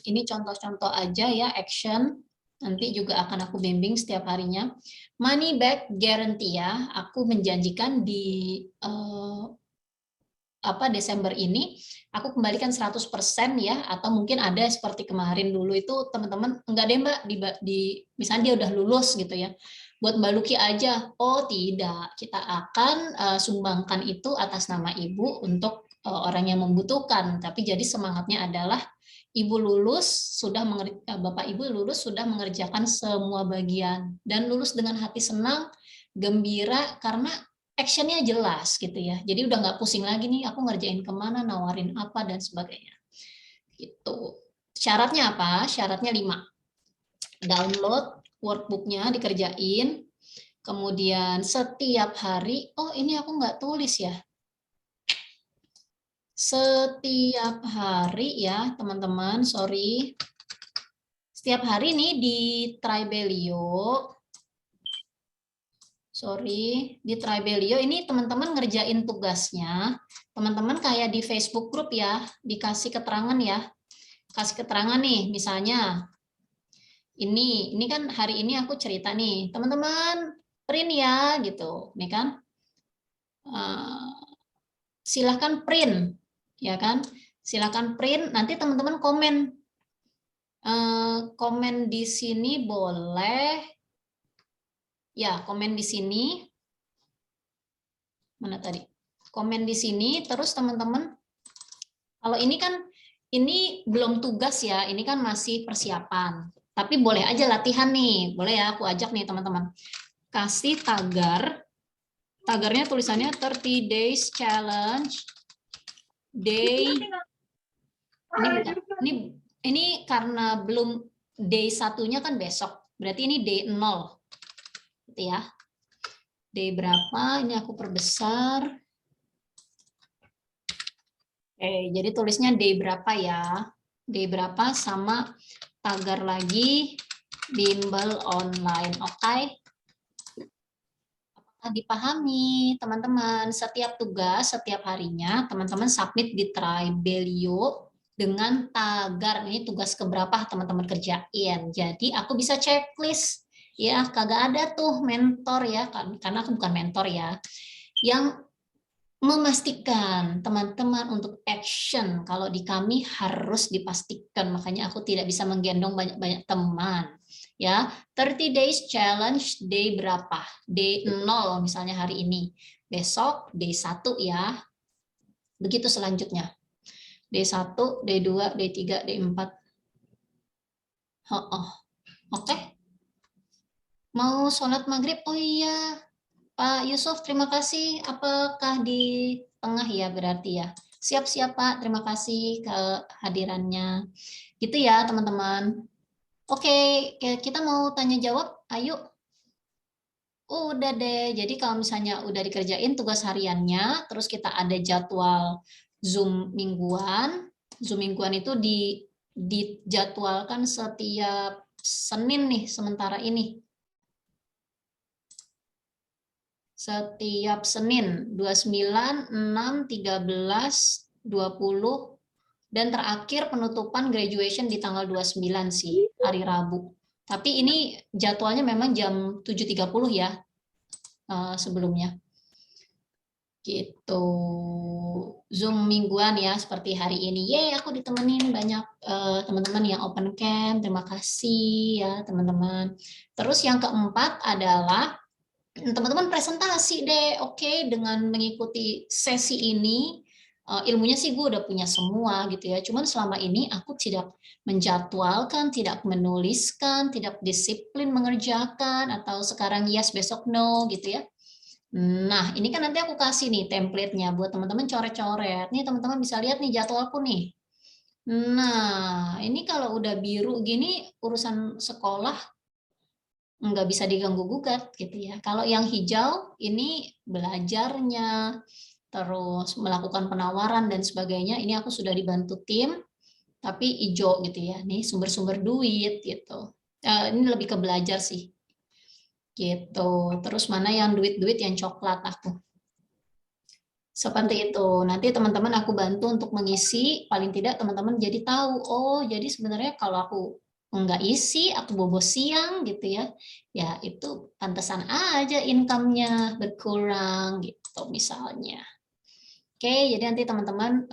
ini contoh-contoh aja ya, action. Nanti juga akan aku bimbing setiap harinya. Money back guarantee ya, aku menjanjikan di Desember ini aku kembalikan 100% ya, atau mungkin ada seperti kemarin dulu itu teman-teman enggak deh Mbak, misalnya dia udah lulus gitu ya, buat Mbak Luki aja. Oh tidak, kita akan sumbangkan itu atas nama Ibu untuk orang yang membutuhkan. Tapi jadi semangatnya adalah Bapak Ibu lulus sudah mengerjakan semua bagian dan lulus dengan hati senang, gembira karena actionnya jelas gitu ya. Jadi udah nggak pusing lagi nih aku ngerjain kemana, nawarin apa dan sebagainya. Gitu. Syaratnya apa? Syaratnya 5. Download workbooknya dikerjain. Kemudian setiap hari, oh ini aku nggak tulis ya. Setiap hari ya teman-teman, sorry. Setiap hari nih di Tribelio, di Tribelio ini teman-teman ngerjain tugasnya, teman-teman kayak di Facebook group ya, dikasih keterangan ya, kasih keterangan nih, misalnya ini kan hari ini aku cerita nih, teman-teman print ya gitu, nih kan, silahkan print, ya kan, silahkan print, nanti teman-teman komen di sini boleh, ya komen di sini, mana tadi, komen di sini, terus teman-teman Kalau ini kan, ini belum tugas ya, ini kan masih persiapan. Tapi boleh aja latihan nih, boleh ya aku ajak nih teman-teman. Kasih tagar, tagarnya tulisannya 30 days challenge, day, ini karena belum day satunya kan besok, berarti ini day 0. Gitu ya. Day berapa, ini aku perbesar. Jadi tulisnya day berapa ya. Day berapa sama tagar lagi bimbel online. Oke. Apakah dipahami teman-teman? Setiap tugas, setiap harinya teman-teman submit di Tribelio dengan tagar. Ini tugas keberapa teman-teman kerjain. Jadi aku bisa checklist. Ya, kagak ada tuh mentor ya, karena aku bukan mentor ya. Yang memastikan teman-teman untuk action. Kalau di kami harus dipastikan, makanya aku tidak bisa menggendong banyak-banyak teman. Ya, 30 days challenge day berapa? Day 0 misalnya hari ini. Besok day 1 ya. Begitu selanjutnya. Day 1, day 2, day 3, day 4. Oh. Oke. Mau sholat maghrib? Oh iya, Pak Yusuf, terima kasih. Apakah di tengah ya berarti ya? Siap-siap Pak, terima kasih kehadirannya. Gitu ya teman-teman. Oke, kita mau tanya jawab. Ayo. Udah deh. Jadi kalau misalnya udah dikerjain tugas hariannya, terus kita ada jadwal Zoom mingguan. Zoom mingguan itu dijadwalkan setiap Senin nih sementara ini. Setiap Senin 29, 6, 13, 20, dan terakhir penutupan graduation di tanggal 29 sih, hari Rabu. Tapi ini jadwalnya memang jam 7.30 ya sebelumnya. Gitu. Zoom mingguan ya seperti hari ini. Yeay, aku ditemenin banyak teman-teman yang open camp. Terima kasih ya teman-teman. Terus yang keempat adalah teman-teman presentasi deh, oke, dengan mengikuti sesi ini, ilmunya sih gue udah punya semua gitu ya, cuman selama ini aku tidak menjadwalkan, tidak menuliskan, tidak disiplin mengerjakan, atau sekarang yes, besok no gitu ya. Nah, ini kan nanti aku kasih nih template-nya buat teman-teman coret-coret. Nih teman-teman bisa lihat nih jadwalku nih. Nah, ini kalau udah biru gini, urusan sekolah nggak bisa diganggu gugat gitu ya. Kalau yang hijau ini belajarnya, terus melakukan penawaran dan sebagainya. Ini aku sudah dibantu tim, tapi hijau gitu ya. Nih sumber-sumber duit gitu. Ini lebih ke belajar sih. Gitu. Terus mana yang duit-duit yang coklat aku. Seperti itu. Nanti teman-teman aku bantu untuk mengisi, paling tidak teman-teman jadi tahu, oh jadi sebenarnya kalau aku nggak isi, aku bobo siang gitu ya, ya itu pantesan aja income-nya berkurang gitu misalnya. Oke, jadi nanti teman-teman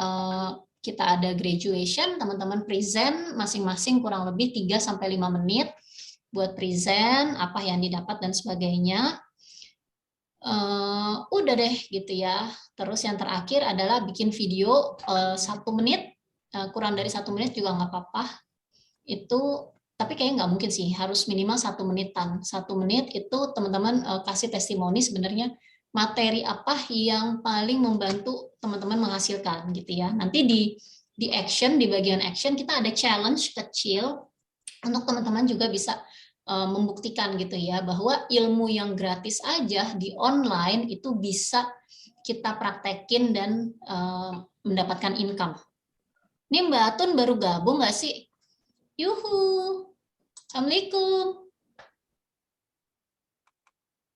kita ada graduation, teman-teman present masing-masing kurang lebih 3-5 menit buat present, apa yang didapat dan sebagainya. Udah deh gitu ya. Terus yang terakhir adalah bikin video 1 menit, kurang dari 1 menit juga nggak apa-apa. Itu tapi kayaknya nggak mungkin sih, harus minimal 1 menitan. 1 menit itu teman-teman kasih testimoni sebenarnya materi apa yang paling membantu teman-teman menghasilkan gitu ya. Nanti di action, di bagian action kita ada challenge kecil untuk teman-teman juga bisa membuktikan gitu ya bahwa ilmu yang gratis aja di online itu bisa kita praktekin dan mendapatkan income. Ini Mbak Atun baru gabung nggak sih? Yuhu, Assalamualaikum.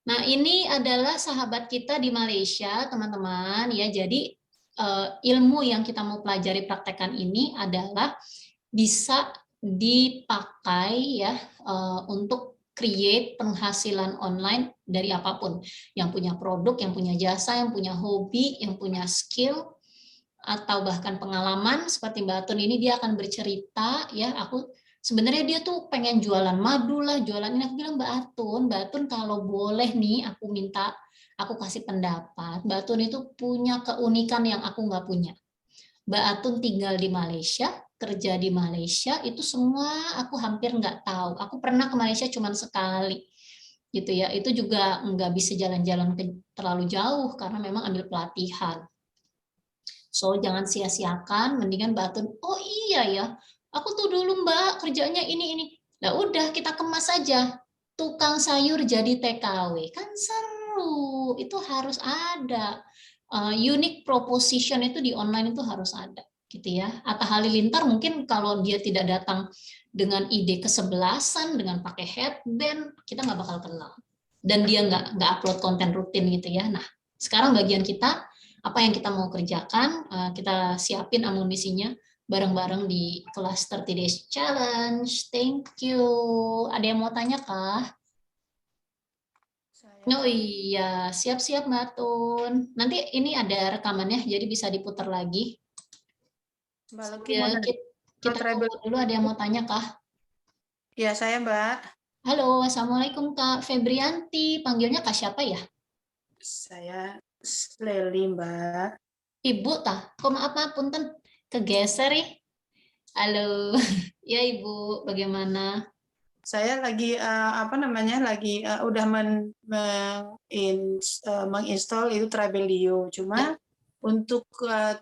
Nah ini adalah sahabat kita di Malaysia teman-teman ya. Jadi ilmu yang kita mau pelajari praktekan ini adalah bisa dipakai ya untuk create penghasilan online dari apapun, yang punya produk, yang punya jasa, yang punya hobi, yang punya skill atau bahkan pengalaman seperti Mbak Atun ini. Dia akan bercerita ya, aku sebenarnya dia tuh pengen jualan madu lah, jualan ini. Aku bilang Mbak Atun kalau boleh nih aku minta, aku kasih pendapat. Mbak Atun itu punya keunikan yang aku nggak punya. Mbak Atun tinggal di Malaysia, kerja di Malaysia, itu semua aku hampir nggak tahu. Aku pernah ke Malaysia cuma sekali, gitu ya. Itu juga nggak bisa jalan-jalan terlalu jauh karena memang ambil pelatihan. So jangan sia-siakan, mendingan Mbak Atun, oh iya ya, aku tuh dulu Mbak kerjanya ini. Nah udah kita kemas aja, tukang sayur jadi TKW, kan seru, itu harus ada. Unique proposition itu di online itu harus ada, gitu ya. Atta Halilintar mungkin kalau dia tidak datang dengan ide kesebelasan, dengan pakai headband, kita nggak bakal kenal. Dan dia nggak upload konten rutin gitu ya. Nah, sekarang bagian kita, apa yang kita mau kerjakan, kita siapin amunisinya bareng-bareng di kelas 30 Days Challenge. Thank you. Ada yang mau tanya kah? Saya Oh iya, siap-siap Mbak Tun. Nanti ini ada rekamannya, jadi bisa diputar lagi. Mbak Luki Ya, mau nanya. kita Travel. tunggu dulu, ada yang mau tanya kah? Ya, saya Mbak. Halo, Assalamualaikum Kak Febrianti. Panggilnya Kak siapa ya? Saya Leli, Mbak. Ibu tah? Kok maaf, punten. Kegeser nih. Halo. Ya Ibu, bagaimana? Saya lagi lagi udah menginstall itu Travelio. Cuma Ya. untuk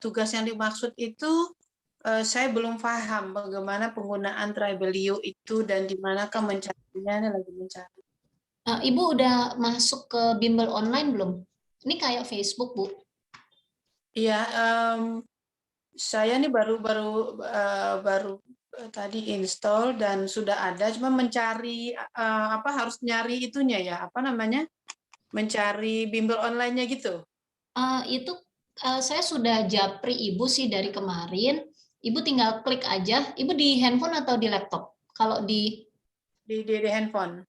tugas yang dimaksud itu saya belum paham bagaimana penggunaan Travelio itu dan di manakah mencarinya. Ini lagi mencari. Ibu udah masuk ke bimbel online belum? Ini kayak Facebook, Bu. Iya, saya nih baru tadi install dan sudah ada, cuma mencari harus nyari itunya ya, apa namanya? Mencari bimbel online-nya gitu. Itu saya sudah japri Ibu sih dari kemarin. Ibu tinggal klik aja. Ibu di handphone atau di laptop? Kalau Di handphone.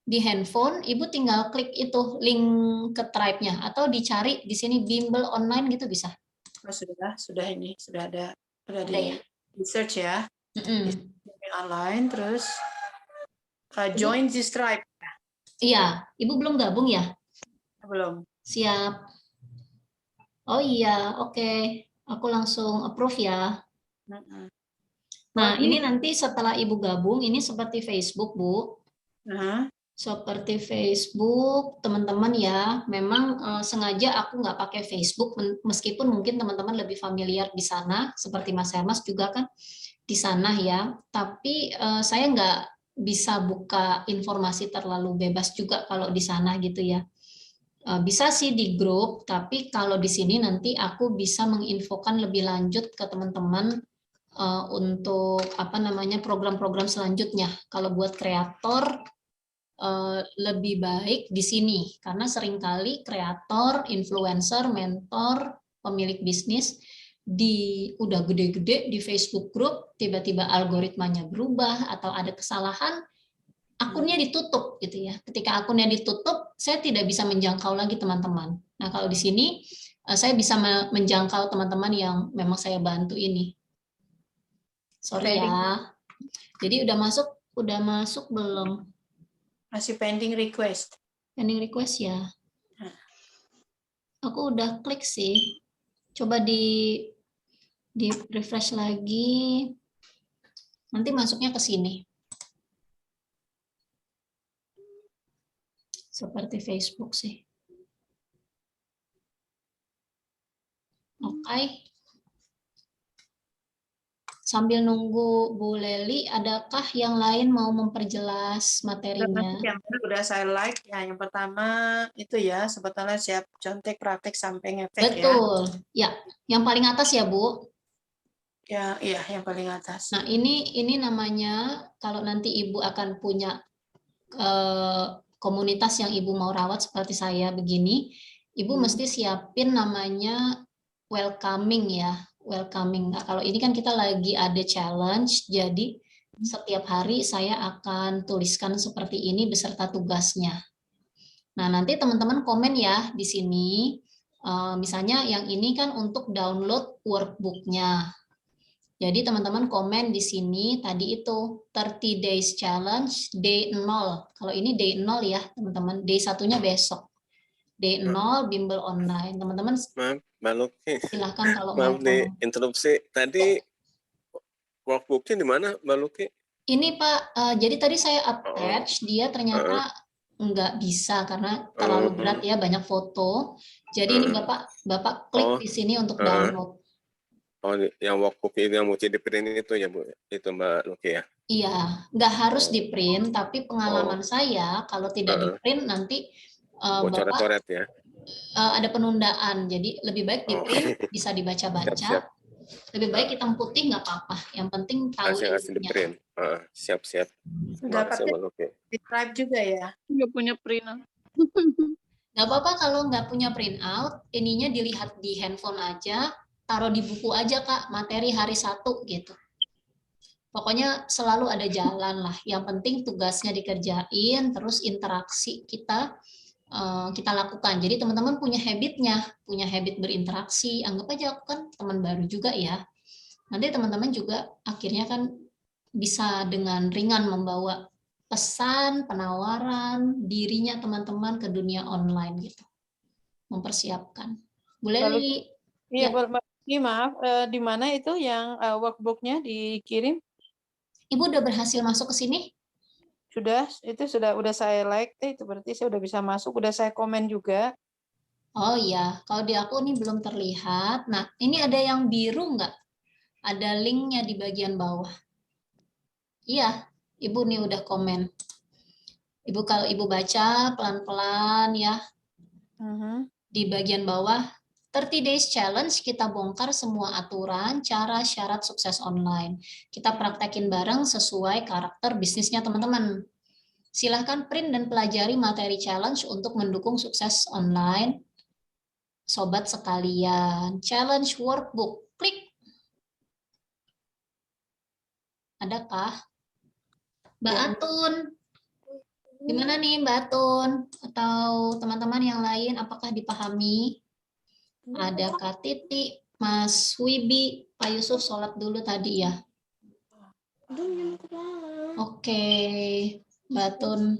di handphone, Ibu tinggal klik itu link ke Tribe-nya atau dicari di sini bimbel online gitu bisa. Oh, sudah ini, sudah ada Ada ya? di search ya. Di Mm-mm. online terus Ibu, join this tribe. iya, Ibu belum gabung ya? Belum. Siap. Oh iya, oke. Aku langsung approve ya. Oh, Nah, ini nanti setelah Ibu gabung, ini seperti Facebook, Bu. Seperti Facebook, teman-teman ya. Memang sengaja aku nggak pakai Facebook, meskipun mungkin teman-teman lebih familiar di sana, seperti Mas Hermas juga kan di sana ya. Tapi saya nggak bisa buka informasi terlalu bebas juga kalau di sana gitu ya. Bisa sih di grup, tapi kalau di sini nanti aku bisa menginfokan lebih lanjut ke teman-teman untuk apa namanya program-program selanjutnya. Kalau buat kreator lebih baik di sini karena seringkali kreator, influencer, mentor, pemilik bisnis udah gede-gede di Facebook grup tiba-tiba algoritmanya berubah atau ada kesalahan akunnya ditutup gitu ya. Ketika akunnya ditutup, saya tidak bisa menjangkau lagi teman-teman. Nah, kalau di sini saya bisa menjangkau teman-teman yang memang saya bantu ini. Sorry ya. Jadi udah masuk belum? Masih pending request. Pending request ya. Aku udah klik sih. Coba di refresh lagi. Nanti masuknya ke sini. Seperti Facebook sih. Oke. Sambil nunggu Bu Leli, adakah yang lain mau memperjelas materinya? Yang udah saya like ya, yang pertama itu ya sebetulnya siap contek praktek sampai ngefek ya. Betul. Ya, yang paling atas ya, Bu. Ya, iya yang paling atas. Nah, ini namanya kalau nanti Ibu akan punya komunitas yang Ibu mau rawat seperti saya begini, Ibu mesti siapin namanya welcoming ya, welcoming. Nah, kalau ini kan kita lagi ada challenge, jadi setiap hari saya akan tuliskan seperti ini beserta tugasnya. Nah, nanti teman-teman komen ya di sini. Misalnya yang ini kan untuk download workbooknya. Jadi teman-teman komen di sini tadi itu 30 days challenge day 0. Kalau ini day 0 ya teman-teman, day satunya besok. D0 bimbel online. Teman-teman Maaf, Mbak Luki. silahkan kalau mau Maaf nih, komen. interupsi. Tadi workbooknya di mana, Mbak Luki? Ini Pak, jadi tadi saya attach, dia ternyata nggak bisa karena terlalu berat ya, banyak foto. Jadi ini Bapak klik di sini untuk download. Oh, yang workbook ini yang mesti di print itu ya, Bu? Itu Mbak Luki ya? Iya, nggak harus di print, tapi pengalaman saya kalau tidak di print nanti Bapak Coret-coret ya? ada penundaan. Jadi lebih baik di print, bisa dibaca-baca. Siap-siap. Lebih baik hitam putih nggak apa-apa. Yang penting tahu Kasih di ilmunya. print. Siap-siap. Dapatnya di drive juga ya? Nggak punya printer. Nggak apa-apa kalau nggak punya print out, ininya dilihat di handphone aja, taruh di buku aja Kak, materi hari 1 gitu. Pokoknya selalu ada jalan lah. Yang penting tugasnya dikerjain, terus interaksi kita lakukan. Jadi teman-teman punya habit berinteraksi. Anggap aja aku kan teman baru juga ya. Nanti teman-teman juga akhirnya kan bisa dengan ringan membawa pesan, penawaran dirinya teman-teman ke dunia online gitu. Mempersiapkan. Boleh Li? Iya, ya. Maaf, di mana itu yang workbooknya dikirim? Ibu udah berhasil masuk ke sini? Sudah, itu udah saya like, itu berarti saya udah bisa masuk, udah saya komen juga. Oh iya, kalau di aku ini belum terlihat. Nah, ini ada yang biru nggak? Ada linknya di bagian bawah. Iya, Ibu nih udah komen. Ibu kalau Ibu baca pelan-pelan ya. Di bagian bawah, 30 days challenge, kita bongkar semua aturan, cara, syarat sukses online. Kita praktekin bareng sesuai karakter bisnisnya teman-teman. Silahkan print dan pelajari materi challenge untuk mendukung sukses online. Sobat sekalian, challenge workbook, klik. Adakah? Mbak Atun, gimana nih Mbak Atun? Atau teman-teman yang lain, apakah dipahami? Ada Kak Titi, Mas Wibi, Pak Yusuf sholat dulu tadi ya. Oke, Mbak Tun.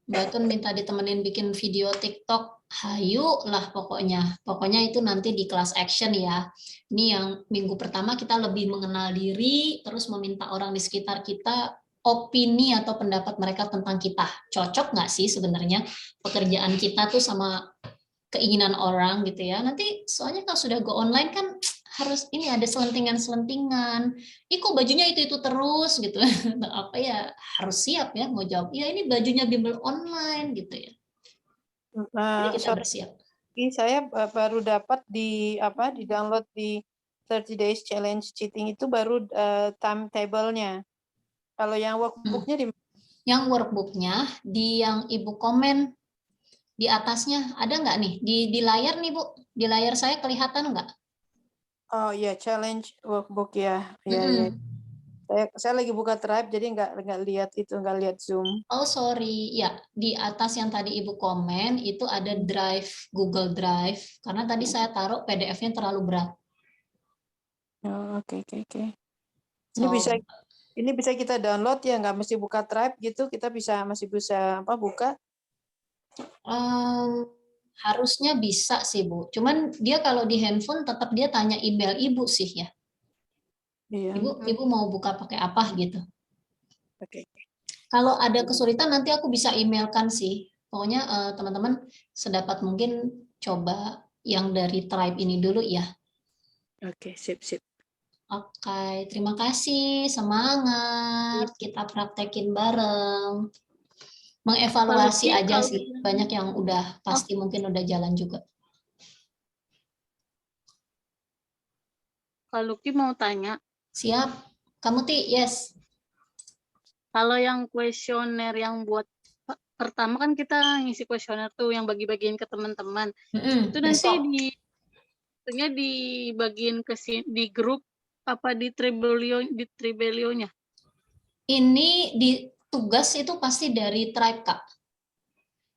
Mbak Tun minta ditemenin bikin video TikTok. Hayu lah pokoknya. Pokoknya itu nanti di kelas action ya. Ini yang minggu pertama kita lebih mengenal diri, terus meminta orang di sekitar kita opini atau pendapat mereka tentang kita. Cocok nggak sih sebenarnya pekerjaan kita tuh sama keinginan orang gitu ya. Nanti soalnya kalau sudah go online kan harus ini ada selentingan-selentingan. Ih kok bajunya itu terus gitu. Apa ya harus siap ya mau jawab. Ya ini bajunya bimbel online gitu ya. Jadi kita bersiap. Saya baru dapat di download di 30 days challenge cheating itu baru timetable-nya. Kalau yang workbook-nya di Yang workbook-nya di yang Ibu komen di atasnya ada nggak nih di layar nih Bu? Di layar saya kelihatan nggak? Oh iya, challenge workbook ya. Ya. Saya lagi buka Drive jadi nggak lihat itu, nggak lihat Zoom. Oh sorry, ya di atas yang tadi Ibu komen itu ada Drive, Google Drive, karena tadi saya taruh PDF-nya terlalu berat. Oh, oke. Ini bisa kita download ya, nggak mesti buka Drive gitu, kita masih bisa buka. Harusnya bisa sih Bu, cuman dia kalau di handphone tetap dia tanya email Ibu sih ya. Iya. Ibu mau buka pakai apa gitu. Oke. Kalau ada kesulitan nanti aku bisa emailkan sih. Pokoknya teman-teman sedapat mungkin coba yang dari Tribe ini dulu ya. Oke, sip. Oke, terima kasih. Semangat. Kita praktekin bareng. Mengevaluasi aja sih. Banyak yang udah pasti mungkin udah jalan juga. Kak Luki mau tanya. Siap. Kamu Ti, yes. Kalau yang kuesioner yang buat pertama kan kita ngisi kuesioner tuh yang bagi-bagiin ke teman-teman. Itu nanti dibagiin di grup apa di Tribelio-nya? Ini di tugas itu pasti dari Tribe, Kak.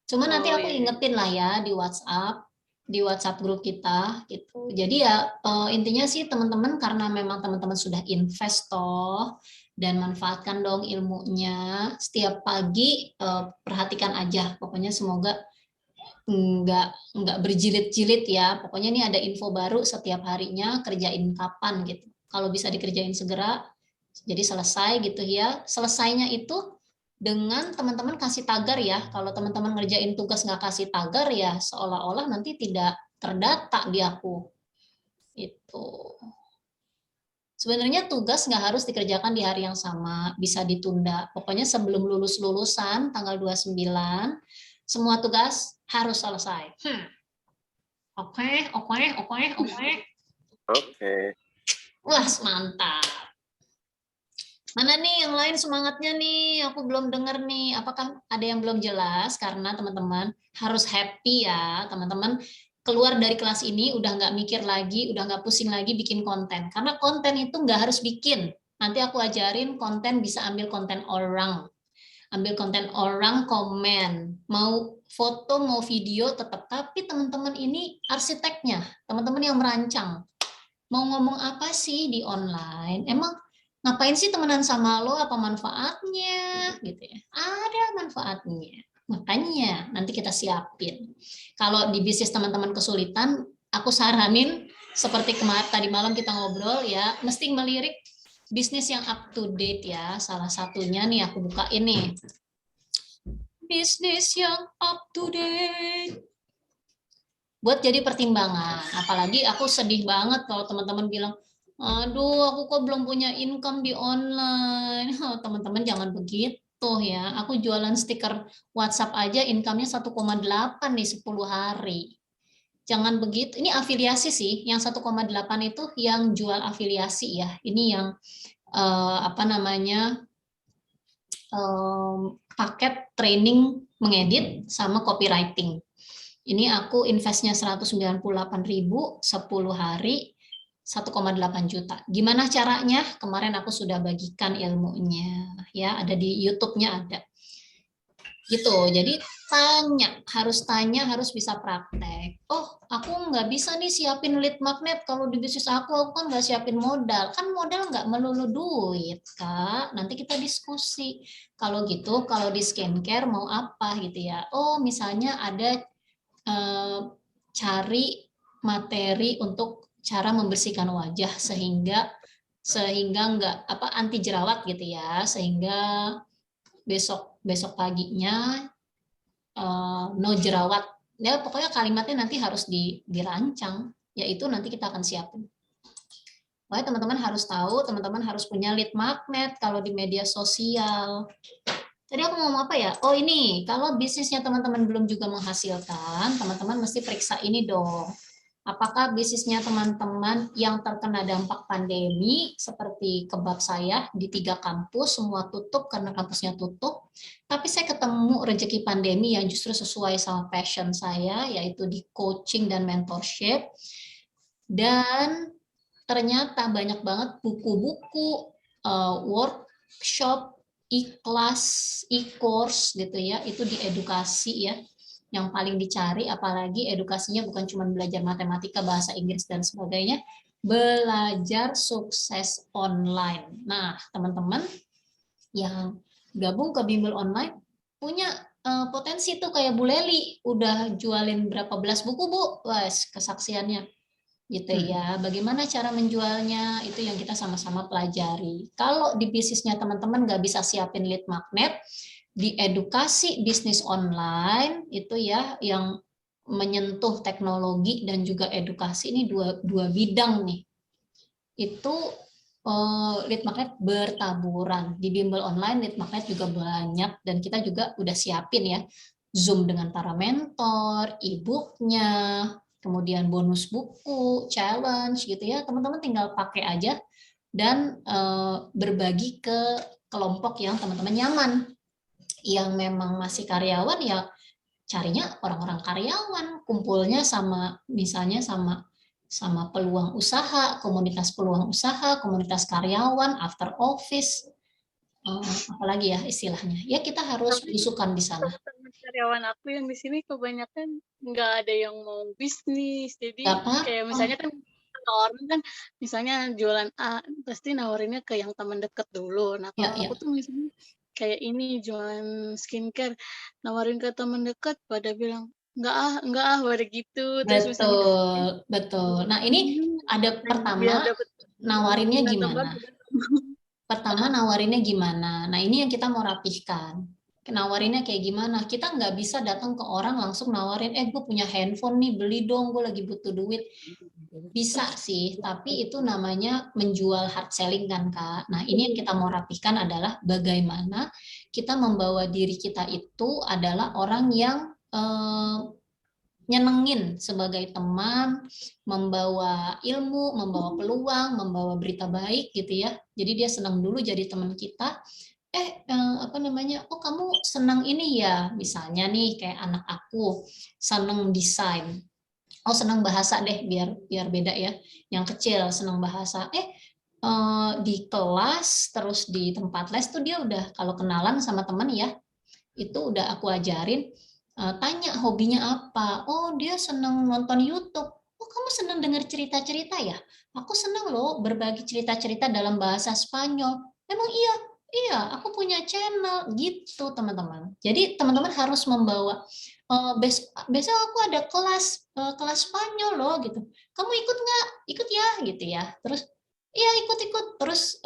Cuma nanti aku ingetin lah ya di WhatsApp grup kita gitu. Jadi ya intinya sih teman-teman karena memang teman-teman sudah invest dan manfaatkan dong ilmunya. Setiap pagi perhatikan aja. Pokoknya semoga nggak berjilid-jilid ya. Pokoknya ini ada info baru setiap harinya, kerjain kapan gitu. Kalau bisa dikerjain segera, jadi selesai gitu ya. Selesainya itu dengan teman-teman kasih tagar ya. Kalau teman-teman ngerjain tugas nggak kasih tagar ya, seolah-olah nanti tidak terdata di aku. Itu. Sebenarnya tugas nggak harus dikerjakan di hari yang sama, bisa ditunda. Pokoknya sebelum lulusan tanggal 29, semua tugas harus selesai. Oke. Oke. Wah, mantap. Mana nih yang lain semangatnya nih? Aku belum dengar nih. Apakah ada yang belum jelas? Karena teman-teman harus happy ya, teman-teman. Keluar dari kelas ini udah nggak mikir lagi, udah nggak pusing lagi bikin konten. Karena konten itu nggak harus bikin. Nanti aku ajarin konten bisa ambil konten orang. Ambil konten orang, komen. Mau foto, mau video tetap. Tapi teman-teman ini arsiteknya, teman-teman yang merancang. Mau ngomong apa sih di online? Emang ngapain sih temenan sama lo? Apa manfaatnya? Gitu ya. Ada manfaatnya. Makanya nanti kita siapin. Kalau di bisnis teman-teman kesulitan, aku saranin seperti kemarin tadi malam kita ngobrol ya, mesti melirik bisnis yang up to date ya. Salah satunya nih aku buka ini. Bisnis yang up to date. Buat jadi pertimbangan. Apalagi aku sedih banget kalau teman-teman bilang, aduh aku kok belum punya income di online. Teman-teman jangan begitu ya. Aku jualan stiker WhatsApp aja income-nya 1,8 nih 10 hari. Jangan begitu. Ini afiliasi sih. Yang 1,8 itu yang jual afiliasi ya. Ini yang paket training mengedit sama copywriting. Ini aku investnya 198.000 10 hari 1,8 juta. Gimana caranya? Kemarin aku sudah bagikan ilmunya ya, ada di YouTube-nya ada. Gitu. Jadi tanya, harus bisa praktek. Oh, aku nggak bisa nih siapin lead magnet kalau di bisnis aku kan nggak siapin modal. Kan modal nggak melulu duit, Kak. Nanti kita diskusi. Kalau gitu, kalau di skincare mau apa gitu ya. Oh, misalnya ada cari materi untuk cara membersihkan wajah sehingga nggak anti jerawat gitu ya, sehingga besok paginya no jerawat ya. Pokoknya kalimatnya nanti harus dirancang, yaitu nanti kita akan siapin. Pokoknya teman-teman harus tahu, teman-teman harus punya lead magnet kalau di media sosial. Tadi aku ngomong apa ya? Oh ini, kalau bisnisnya teman-teman belum juga menghasilkan, teman-teman mesti periksa ini dong. Apakah bisnisnya teman-teman yang terkena dampak pandemi, seperti kebab saya di 3 kampus, semua tutup karena kampusnya tutup, tapi saya ketemu rezeki pandemi yang justru sesuai sama passion saya, yaitu di coaching dan mentorship, dan ternyata banyak banget buku-buku, workshop, e-class, e-course gitu ya, itu di edukasi ya, yang paling dicari, apalagi edukasinya bukan cuma belajar matematika, bahasa Inggris, dan sebagainya, belajar sukses online. Nah, teman-teman yang gabung ke Bimbel Online punya potensi tuh kayak Bu Leli, udah jualin berapa belas buku, Bu? Wes, kesaksiannya gitu ya. Bagaimana cara menjualnya, itu yang kita sama-sama pelajari. Kalau di bisnisnya teman-teman nggak bisa siapin lead magnet, di edukasi bisnis online itu ya, yang menyentuh teknologi dan juga edukasi, ini dua bidang nih. Itu lead magnet bertaburan. Di Bimbel Online lead magnet juga banyak, dan kita juga udah siapin ya, Zoom dengan para mentor, e-booknya, kemudian bonus buku, challenge gitu ya, teman-teman tinggal pakai aja dan berbagi ke kelompok yang teman-teman nyaman. Yang memang masih karyawan ya carinya orang-orang karyawan, kumpulnya sama misalnya sama peluang usaha, komunitas peluang usaha, komunitas karyawan, after office, apalagi ya istilahnya. Ya kita harus belusukan di sana. Karyawan aku yang di sini kebanyakan nggak ada yang mau bisnis, jadi kayak misalnya kan orang kan misalnya jualan A pasti nawarinnya ke yang teman dekat dulu. Nah kalau aku tuh misalnya kayak ini jualan skincare, nawarin ke teman dekat pada bilang enggak pada gitu. Terus misalnya Betul. Nah, ini ada pertama nawarinnya gimana? Nah, ini yang kita mau rapihkan. Nawarinnya kayak gimana? Kita nggak bisa datang ke orang langsung nawarin, gue punya handphone nih, beli dong, gue lagi butuh duit. Bisa sih, tapi itu namanya menjual hard selling kan, Kak. Nah, ini yang kita mau rapihkan adalah bagaimana kita membawa diri kita itu adalah orang yang nyenengin sebagai teman, membawa ilmu, membawa peluang, membawa berita baik gitu ya. Jadi dia senang dulu jadi teman kita. Oh kamu senang ini ya, misalnya nih kayak anak aku senang desain. Oh senang bahasa deh, biar beda ya. Yang kecil senang bahasa. Di kelas terus di tempat les tuh dia udah kalau kenalan sama teman ya, itu udah aku ajarin. Tanya hobinya apa. Oh dia senang nonton YouTube. Oh kamu senang dengar cerita-cerita ya? Aku senang loh berbagi cerita-cerita dalam bahasa Spanyol. Emang iya? Iya, aku punya channel gitu teman-teman. Jadi teman-teman harus membawa besok aku ada kelas Spanyol loh gitu. Kamu ikut nggak? Ikut ya gitu ya. Terus iya ikut-ikut. Terus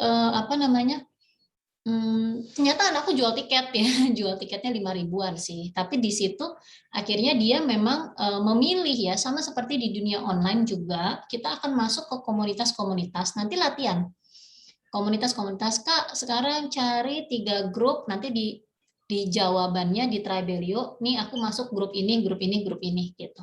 ternyata anakku jual tiket ya, jual tiketnya 5.000-an sih. Tapi di situ akhirnya dia memang memilih ya, sama seperti di dunia online juga, kita akan masuk ke komunitas-komunitas, nanti latihan. Komunitas-komunitas, Kak, sekarang cari 3 grup, nanti di jawabannya di Tribelio, nih aku masuk grup ini, gitu.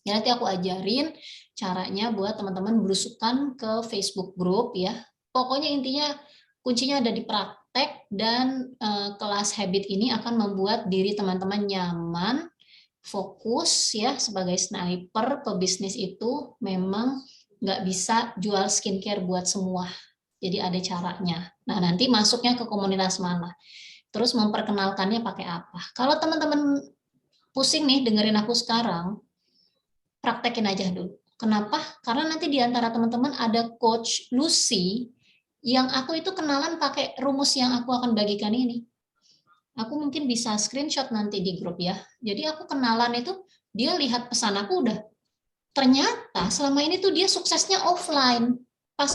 Ya, nanti aku ajarin caranya buat teman-teman belusukan ke Facebook group ya. Pokoknya intinya kuncinya ada di praktek dan kelas habit ini akan membuat diri teman-teman nyaman, fokus ya sebagai sniper pebisnis itu memang nggak bisa jual skincare buat semua. Jadi ada caranya. Nah nanti masuknya ke komunitas mana. Terus memperkenalkannya pakai apa. Kalau teman-teman pusing nih dengerin aku sekarang, praktekin aja dulu. Kenapa? Karena nanti di antara teman-teman ada Coach Lucy yang aku itu kenalan pakai rumus yang aku akan bagikan ini. Aku mungkin bisa screenshot nanti di grup ya. Jadi aku kenalan itu, dia lihat pesan aku udah, ternyata selama ini tuh dia suksesnya offline. Pas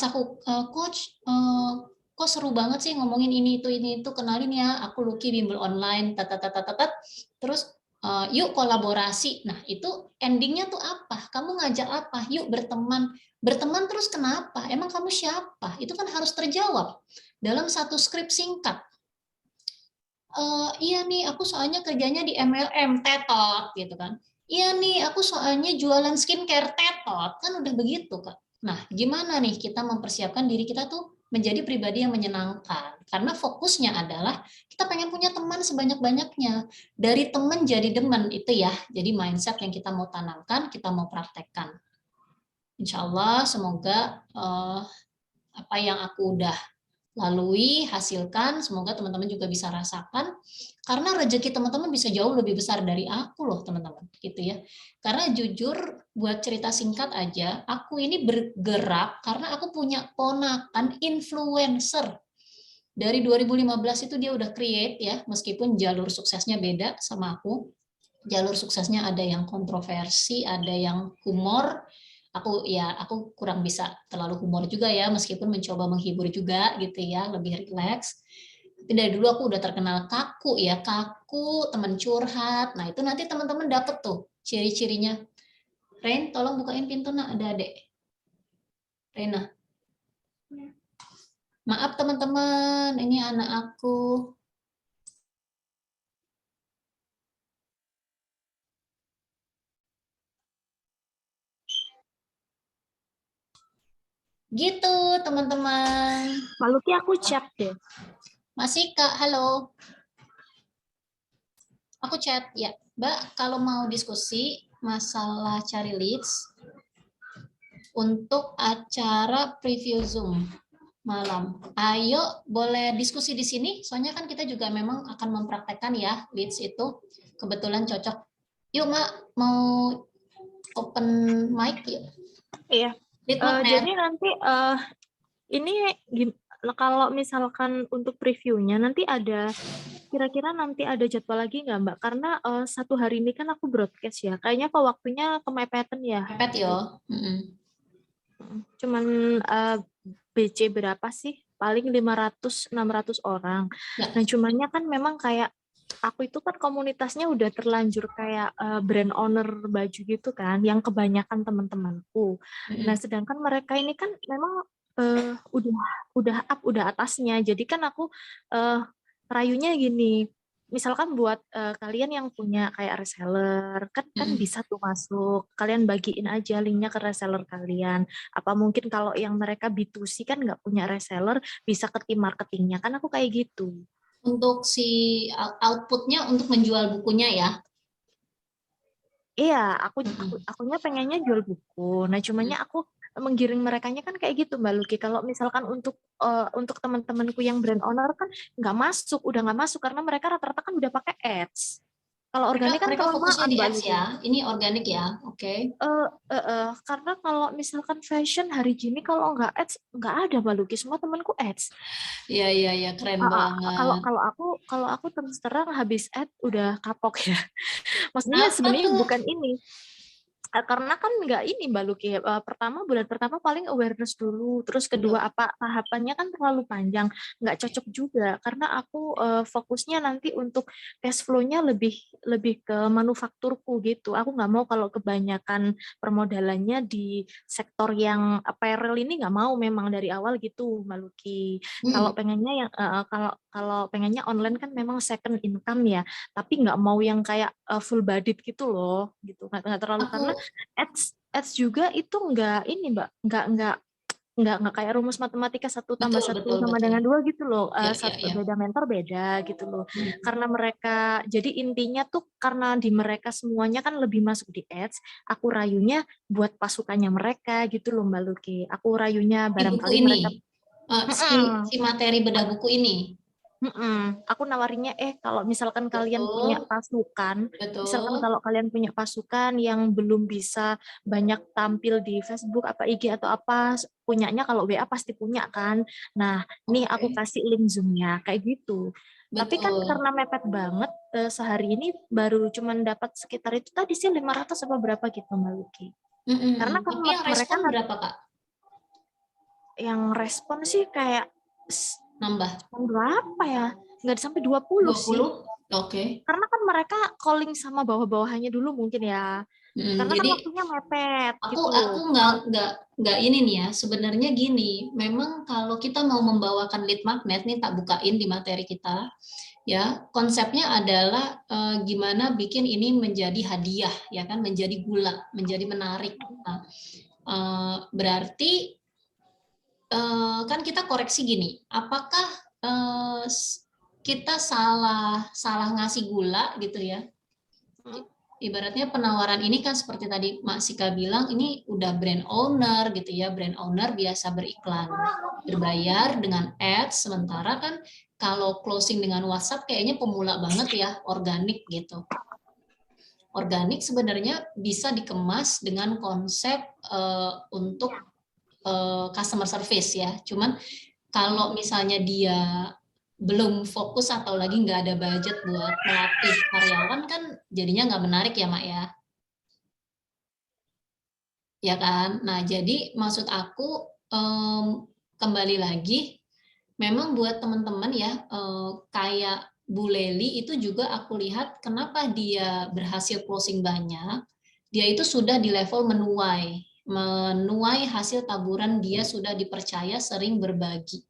aku coach, kok seru banget sih ngomongin ini itu kenalin ya, aku Lucky bimbel online, terus yuk kolaborasi. Nah itu endingnya tuh apa? Kamu ngajak apa? Yuk berteman terus kenapa? Emang kamu siapa? Itu kan harus terjawab dalam satu skrip singkat. Iya nih aku soalnya kerjanya di MLM tetot gitu kan. Iya nih aku soalnya jualan skincare tetot, kan udah begitu Kak. Nah gimana nih kita mempersiapkan diri kita tuh menjadi pribadi yang menyenangkan, karena fokusnya adalah kita pengen punya teman sebanyak-banyaknya, dari teman jadi demen itu ya. Jadi mindset yang kita mau tanamkan, kita mau praktekkan. Insya Allah semoga apa yang aku udah lalui, hasilkan, semoga teman-teman juga bisa rasakan, karena rezeki teman-teman bisa jauh lebih besar dari aku loh teman-teman, gitu ya. Karena jujur, buat cerita singkat aja, aku ini bergerak karena aku punya ponakan influencer. Dari 2015 itu dia udah create ya, meskipun jalur suksesnya beda sama aku. Jalur suksesnya ada yang kontroversi, ada yang humor, aku kurang bisa terlalu humor juga ya, meskipun mencoba menghibur juga gitu ya, lebih rileks. Tapi dari dulu aku udah terkenal kaku ya, kaku, teman curhat. Nah itu nanti teman-teman dapet tuh ciri-cirinya. Rain, tolong bukain pintu nak, ada adek. Rena. Maaf teman-teman, ini anak aku. Gitu teman-teman. Mbak Lucky aku chat deh. Masih Kak, halo. Aku chat, ya Mbak, kalau mau diskusi masalah cari leads untuk acara preview Zoom malam. Ayo boleh diskusi di sini, soalnya kan kita juga memang akan mempraktekkan ya leads itu. Kebetulan cocok. Yuk Mak, mau open mic yuk. Iya. Jadi nanti ini kalau misalkan untuk previewnya nanti ada kira-kira nanti ada jadwal lagi nggak Mbak? Karena 1 hari ini kan aku broadcast ya. Kayaknya kok waktunya kemepetan ya. Mepet yo. Cuman BC berapa sih? Paling 500-600 orang. Ya. Nah, cumannya kan memang kayak aku itu kan komunitasnya udah terlanjur kayak brand owner baju gitu kan, yang kebanyakan teman-temanku. Nah, sedangkan mereka ini kan memang udah atasnya. Jadi kan aku rayunya gini, misalkan buat kalian yang punya kayak reseller kan bisa tuh masuk, kalian bagiin aja linknya ke reseller kalian. Apa mungkin kalau yang mereka B2C kan nggak punya reseller, bisa ke tim marketingnya, kan aku kayak gitu. Untuk si outputnya untuk menjual bukunya ya? Iya, akunya pengennya jual buku. Nah, cumannya aku menggiring merekanya kan kayak gitu, Mbak Luki. Kalau misalkan untuk teman-temanku yang brand owner kan udah nggak masuk karena mereka rata-rata kan udah pakai ads. Kalau organik kan mereka fokusnya kelamaan, di Mbak ads Luki. ya. Ini organik ya, oke. Karena kalau misalkan fashion hari gini kalau nggak ads nggak ada, Mbak Luki. Semua temanku ads. Iya, keren banget. Kalau aku terus terang habis ad udah kapok ya. Maksudnya sebenarnya bukan ini. Karena kan nggak ini Mbak Luki, bulan pertama paling awareness dulu, terus kedua apa tahapannya kan terlalu panjang, nggak cocok juga karena aku fokusnya nanti untuk cash flow-nya lebih ke manufakturku gitu. Aku nggak mau kalau kebanyakan permodalannya di sektor yang apparel ini, nggak mau memang dari awal gitu Mbak Luki. Kalau pengennya yang kalau pengennya online kan memang second income ya, tapi nggak mau yang kayak full bodied gitu loh, gitu nggak terlalu karena ads juga itu nggak ini Mbak, nggak kayak rumus matematika 1 tambah 1 sama dengan 2 gitu loh. Beda mentor beda gitu loh. Karena mereka, jadi intinya tuh karena di mereka semuanya kan lebih masuk di ads, aku rayunya buat pasukannya mereka gitu loh Mbak Luki. Aku rayunya barangkali mereka si materi bedah buku ini. Aku nawarinnya kalau misalkan kalian punya pasukan, misalkan kalau kalian punya pasukan yang belum bisa banyak tampil di Facebook apa IG atau apa, punyanya kalau WA pasti punya kan. Nah, nih aku kasih link Zoom-nya kayak gitu. Tapi kan karena mepet banget, sehari ini baru cuman dapat sekitar itu tadi sih 500 apa berapa gitu Mbak Luki. Karena kan tapi yang respon berapa Kak? Yang respon sih kayak nambah berapa ya? Nggak sampai 20 sih. Oke. Karena kan mereka calling sama bawah-bawahannya dulu mungkin ya. Karena jadi, kan waktunya mepet. Aku gitu. nggak ini nih ya. Sebenarnya gini, memang kalau kita mau membawakan lead magnet nih, tak bukain di materi kita. Ya, konsepnya adalah gimana bikin ini menjadi hadiah, ya kan, menjadi gula, menjadi menarik. Nah, berarti kan kita koreksi gini, apakah kita salah ngasih gula gitu ya? Ibaratnya penawaran ini kan seperti tadi Mak Sika bilang, ini udah brand owner gitu ya, brand owner biasa beriklan berbayar dengan ads, sementara kan kalau closing dengan WhatsApp kayaknya pemula banget ya, organik gitu. Organik sebenarnya bisa dikemas dengan konsep untuk customer service ya. Cuman kalau misalnya dia belum fokus atau lagi nggak ada budget buat melatih karyawan kan jadinya nggak menarik ya Mak ya. Ya kan? Nah jadi maksud aku kembali lagi memang buat teman-teman ya kayak Bu Leli itu juga aku lihat kenapa dia berhasil closing banyak, dia itu sudah di level menuai hasil taburan, dia sudah dipercaya sering berbagi.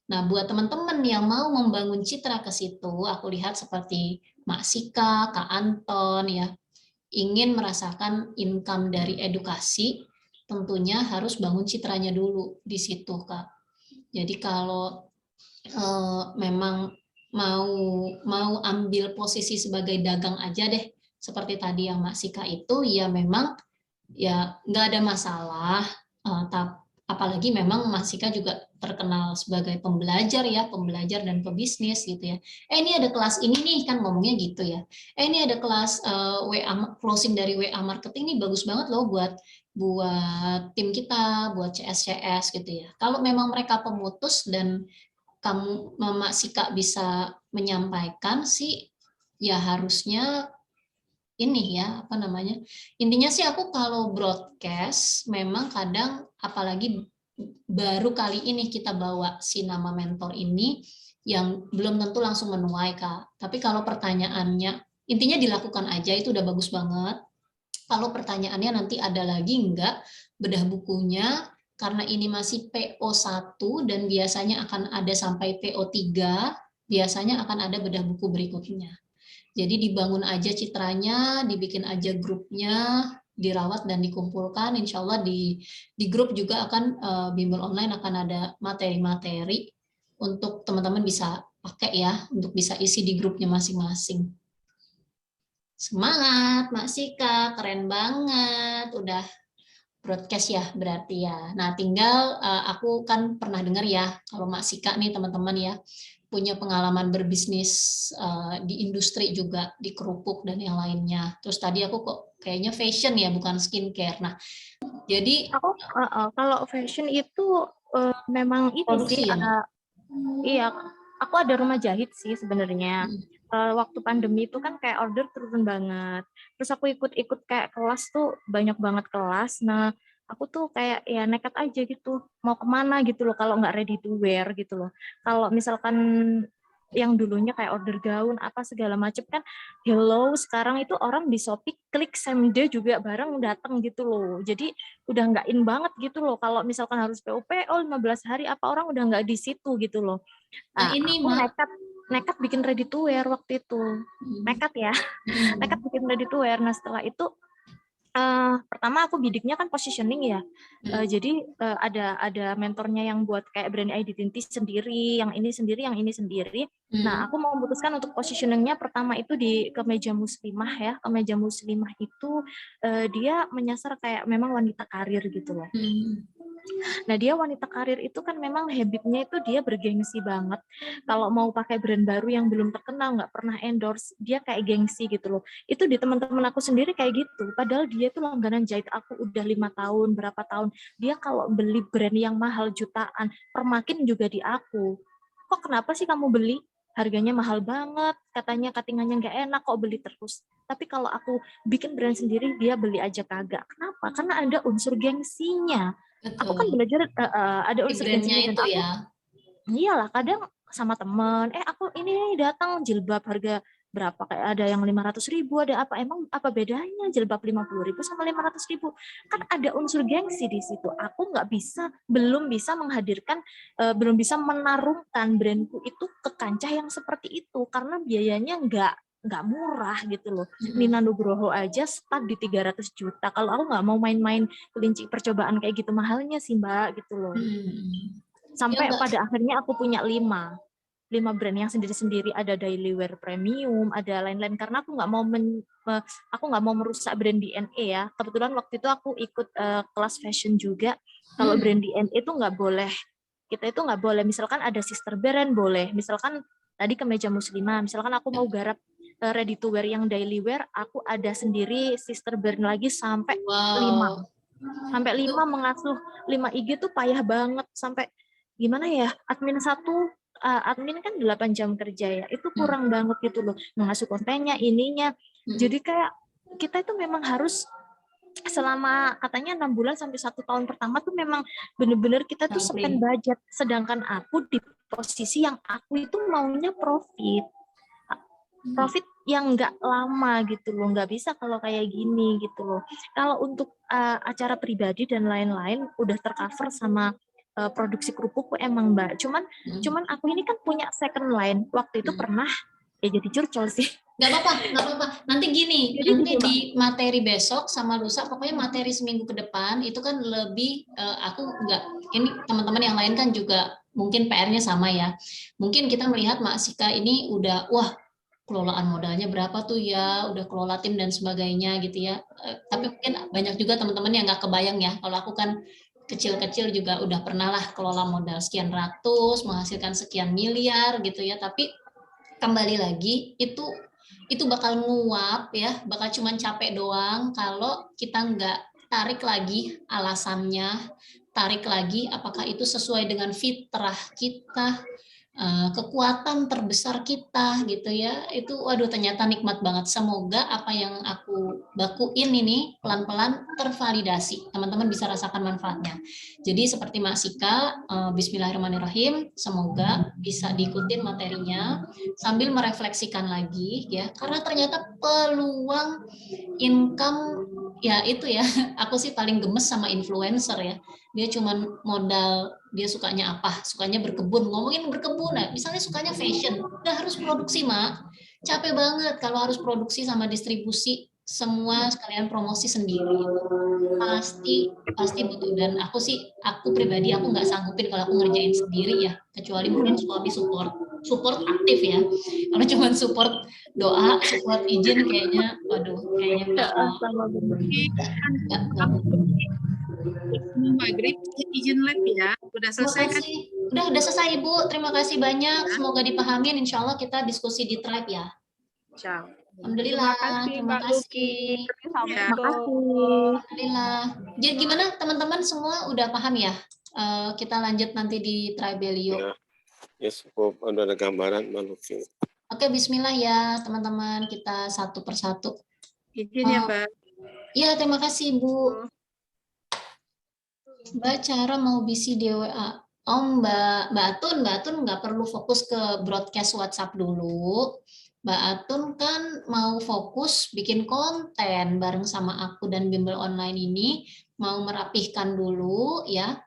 Nah, buat teman-teman yang mau membangun citra ke situ, aku lihat seperti Mak Sika, Kak Anton ya, ingin merasakan income dari edukasi, tentunya harus bangun citranya dulu di situ, Kak. Jadi kalau memang mau ambil posisi sebagai dagang aja deh, seperti tadi yang Mak Sika itu, ya memang ya nggak ada masalah, apalagi memang Mas Sika juga terkenal sebagai pembelajar ya, pembelajar dan pebisnis gitu ya. Ini ada kelas ini nih, kan ngomongnya gitu ya. Ini ada kelas WA closing dari WA marketing nih, bagus banget loh buat tim kita, buat CS gitu ya. Kalau memang mereka pemutus dan Mama Sika bisa menyampaikan sih, ya harusnya ini ya, apa namanya, intinya sih aku kalau broadcast memang kadang, apalagi baru kali ini kita bawa si nama mentor ini, yang belum tentu langsung menuai, Kak. Tapi kalau pertanyaannya, intinya dilakukan aja, itu udah bagus banget. Kalau pertanyaannya nanti ada lagi enggak bedah bukunya, karena ini masih PO1 dan biasanya akan ada sampai PO3, biasanya akan ada bedah buku berikutnya. Jadi dibangun aja citranya, dibikin aja grupnya, dirawat dan dikumpulkan. Insya Allah di grup juga akan bimbel online akan ada materi-materi untuk teman-teman bisa pakai ya, untuk bisa isi di grupnya masing-masing. Semangat, Mak Sika, keren banget, udah broadcast ya berarti ya. Nah tinggal aku kan pernah dengar ya, kalau Mak Sika nih teman-teman ya, punya pengalaman berbisnis di industri juga, di kerupuk dan yang lainnya. Terus tadi aku kok kayaknya fashion ya, bukan skincare. Nah, jadi aku kalau fashion itu memang ini sih, ya? Iya, aku ada rumah jahit sih sebenarnya. Waktu pandemi itu kan kayak order turun banget. Terus aku ikut kayak kelas tuh banyak banget kelas. Nah, aku tuh kayak ya nekat aja gitu. Mau kemana gitu loh kalau nggak ready to wear gitu loh. Kalau misalkan yang dulunya kayak order gaun apa segala macam kan, hello sekarang itu orang di Shopee klik same day juga barang datang gitu loh. Jadi udah nggak in banget gitu loh. Kalau misalkan harus PO 15 hari apa orang udah nggak di situ gitu loh. Nah, ini aku nekat bikin ready to wear waktu itu. Nekat ya. Nekat bikin ready to wear. Nah, setelah itu pertama aku bidiknya kan positioning ya. Jadi ada mentornya yang buat kayak brand identity sendiri, yang ini sendiri. Nah, aku mau memutuskan untuk positioningnya pertama itu di kemeja muslimah ya. Kemeja muslimah itu dia menyasar kayak memang wanita karir gitu loh. Nah, dia wanita karir itu kan memang habitnya itu dia bergengsi banget. Kalau mau pakai brand baru yang belum terkenal, nggak pernah endorse, dia kayak gengsi gitu loh. Itu di teman-teman aku sendiri kayak gitu. Padahal dia itu langganan jahit aku udah 5 tahun, berapa tahun. Dia kalau beli brand yang mahal jutaan, permakin juga di aku. Kok kenapa sih kamu beli? Harganya mahal banget, katanya cuttingannya nggak enak, kok beli terus. Tapi kalau aku bikin brand sendiri, dia beli aja kagak. Kenapa? Karena ada unsur gengsinya. Betul. Aku kan belajar ada unsur gengsinya itu aku, ya. Iyalah kadang sama temen, aku ini datang jilbab harga berapa, kayak ada yang 500.000, ada apa, emang apa bedanya jilbab 50.000 sama 500.000? Kan ada unsur gengsi di situ. Aku belum bisa menghadirkan, belum bisa menarungkan brandku itu ke kancah yang seperti itu karena biayanya nggak murah gitu loh. Nina Nugroho aja start di 300 juta. Kalau aku nggak mau main-main kelinci percobaan kayak gitu mahalnya sih Mbak gitu loh. Sampai pada akhirnya aku punya 5 brand yang sendiri-sendiri, ada daily wear premium, ada lain-lain karena aku nggak mau merusak brand DNA ya. Kebetulan waktu itu aku ikut kelas fashion juga. Kalau brand DNA itu nggak boleh. Kita itu nggak boleh. Misalkan ada sister brand boleh. Misalkan tadi kemeja muslimah. Misalkan aku mau garap ready to wear yang daily wear, aku ada sendiri sister brand lagi sampai 5. Sampai 5 mengasuh 5 IG tuh payah banget. Sampai gimana ya, admin kan 8 jam kerja ya, itu kurang banget gitu loh, mengasuh kontennya, ininya. Jadi kayak kita itu memang harus selama katanya 6 bulan sampai 1 tahun pertama tuh memang bener-bener kita tuh spend budget, sedangkan aku di posisi yang aku itu maunya profit yang nggak lama gitu loh, nggak bisa kalau kayak gini gitu loh. Kalau untuk acara pribadi dan lain-lain udah tercover sama produksi kerupuk emang Mbak. Cuman aku ini kan punya second line. Waktu itu pernah jadi curcol sih. Nggak apa-apa. Nanti gini, nanti di materi besok sama lusa, pokoknya materi seminggu ke depan itu kan lebih aku nggak, ini teman-teman yang lain kan juga mungkin PR-nya sama ya. Mungkin kita melihat Mak Sika ini udah kelolaan modalnya berapa tuh ya, udah kelola tim dan sebagainya gitu ya. Tapi mungkin banyak juga teman-teman yang nggak kebayang ya. Kalau aku kan kecil-kecil juga udah pernah lah kelola modal sekian ratus, menghasilkan sekian miliar gitu ya. Tapi kembali lagi itu bakal nguap ya, bakal cuman capek doang kalau kita nggak tarik lagi alasannya, tarik lagi apakah itu sesuai dengan fitrah kita, kekuatan terbesar kita gitu ya. Itu waduh ternyata nikmat banget. Semoga apa yang aku bakuin ini pelan-pelan tervalidasi. Teman-teman bisa rasakan manfaatnya. Jadi seperti Mbak Sika, bismillahirrahmanirrahim, semoga bisa diikutin materinya sambil merefleksikan lagi ya. Karena ternyata peluang income ya itu ya, aku sih paling gemes sama influencer ya. Dia cuman modal, dia sukanya apa, sukanya berkebun, ngomongin berkebun ya, misalnya sukanya fashion, udah harus produksi Mak, capek banget kalau harus produksi sama distribusi, semua sekalian promosi sendiri, pasti butuh. Dan aku pribadi aku nggak sanggupin kalau aku ngerjain sendiri ya, kecuali mungkin suami support aktif ya. Kalau cuma support doa, support izin kayaknya, waduh, kayaknya nggak Maghrib izin live ya. Udah selesai kan? Udah selesai Ibu. Terima kasih banyak. Semoga dipahamin. Insya Allah kita diskusi di Tribe ya. Ciao. Alhamdulillah. Terima kasih. Alhamdulillah. Jadi gimana teman-teman semua udah paham ya? Kita lanjut nanti di Tribelio. Ya, cukup ada gambaran Maluki. Oke, bismillah ya teman-teman. Kita satu persatu. Izin ya Mbak. Iya, terima kasih Bu. Mbak Cara mau bisi di WA. Oh Mbak Atun nggak perlu fokus ke broadcast WhatsApp dulu. Mbak Atun kan mau fokus bikin konten bareng sama aku dan bimbel online ini, mau merapihkan dulu ya.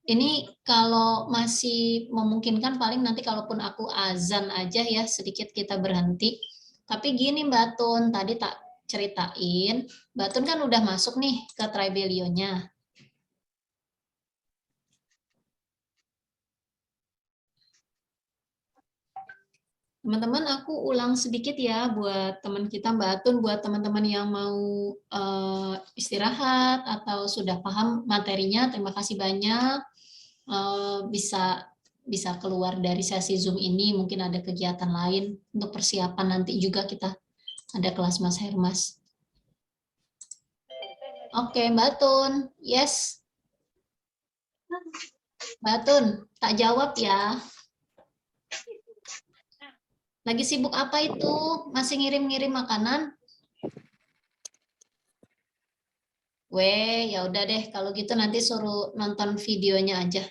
Ini kalau masih memungkinkan paling nanti kalaupun aku azan aja ya sedikit kita berhenti. Tapi gini Mbak Atun, tadi tak ceritain, Mbak Tun kan udah masuk nih ke Tribelio-nya. Teman-teman, aku ulang sedikit ya buat teman kita Mbak Tun, buat teman-teman yang mau istirahat atau sudah paham materinya, terima kasih banyak. Bisa keluar dari sesi Zoom ini, mungkin ada kegiatan lain untuk persiapan nanti juga kita ada kelas Mas Hermas. Oke, Mbak Tun. Yes. Mbak Tun, tak jawab ya. Lagi sibuk apa itu? Masih ngirim-ngirim makanan? Ya udah deh. Kalau gitu nanti suruh nonton videonya aja.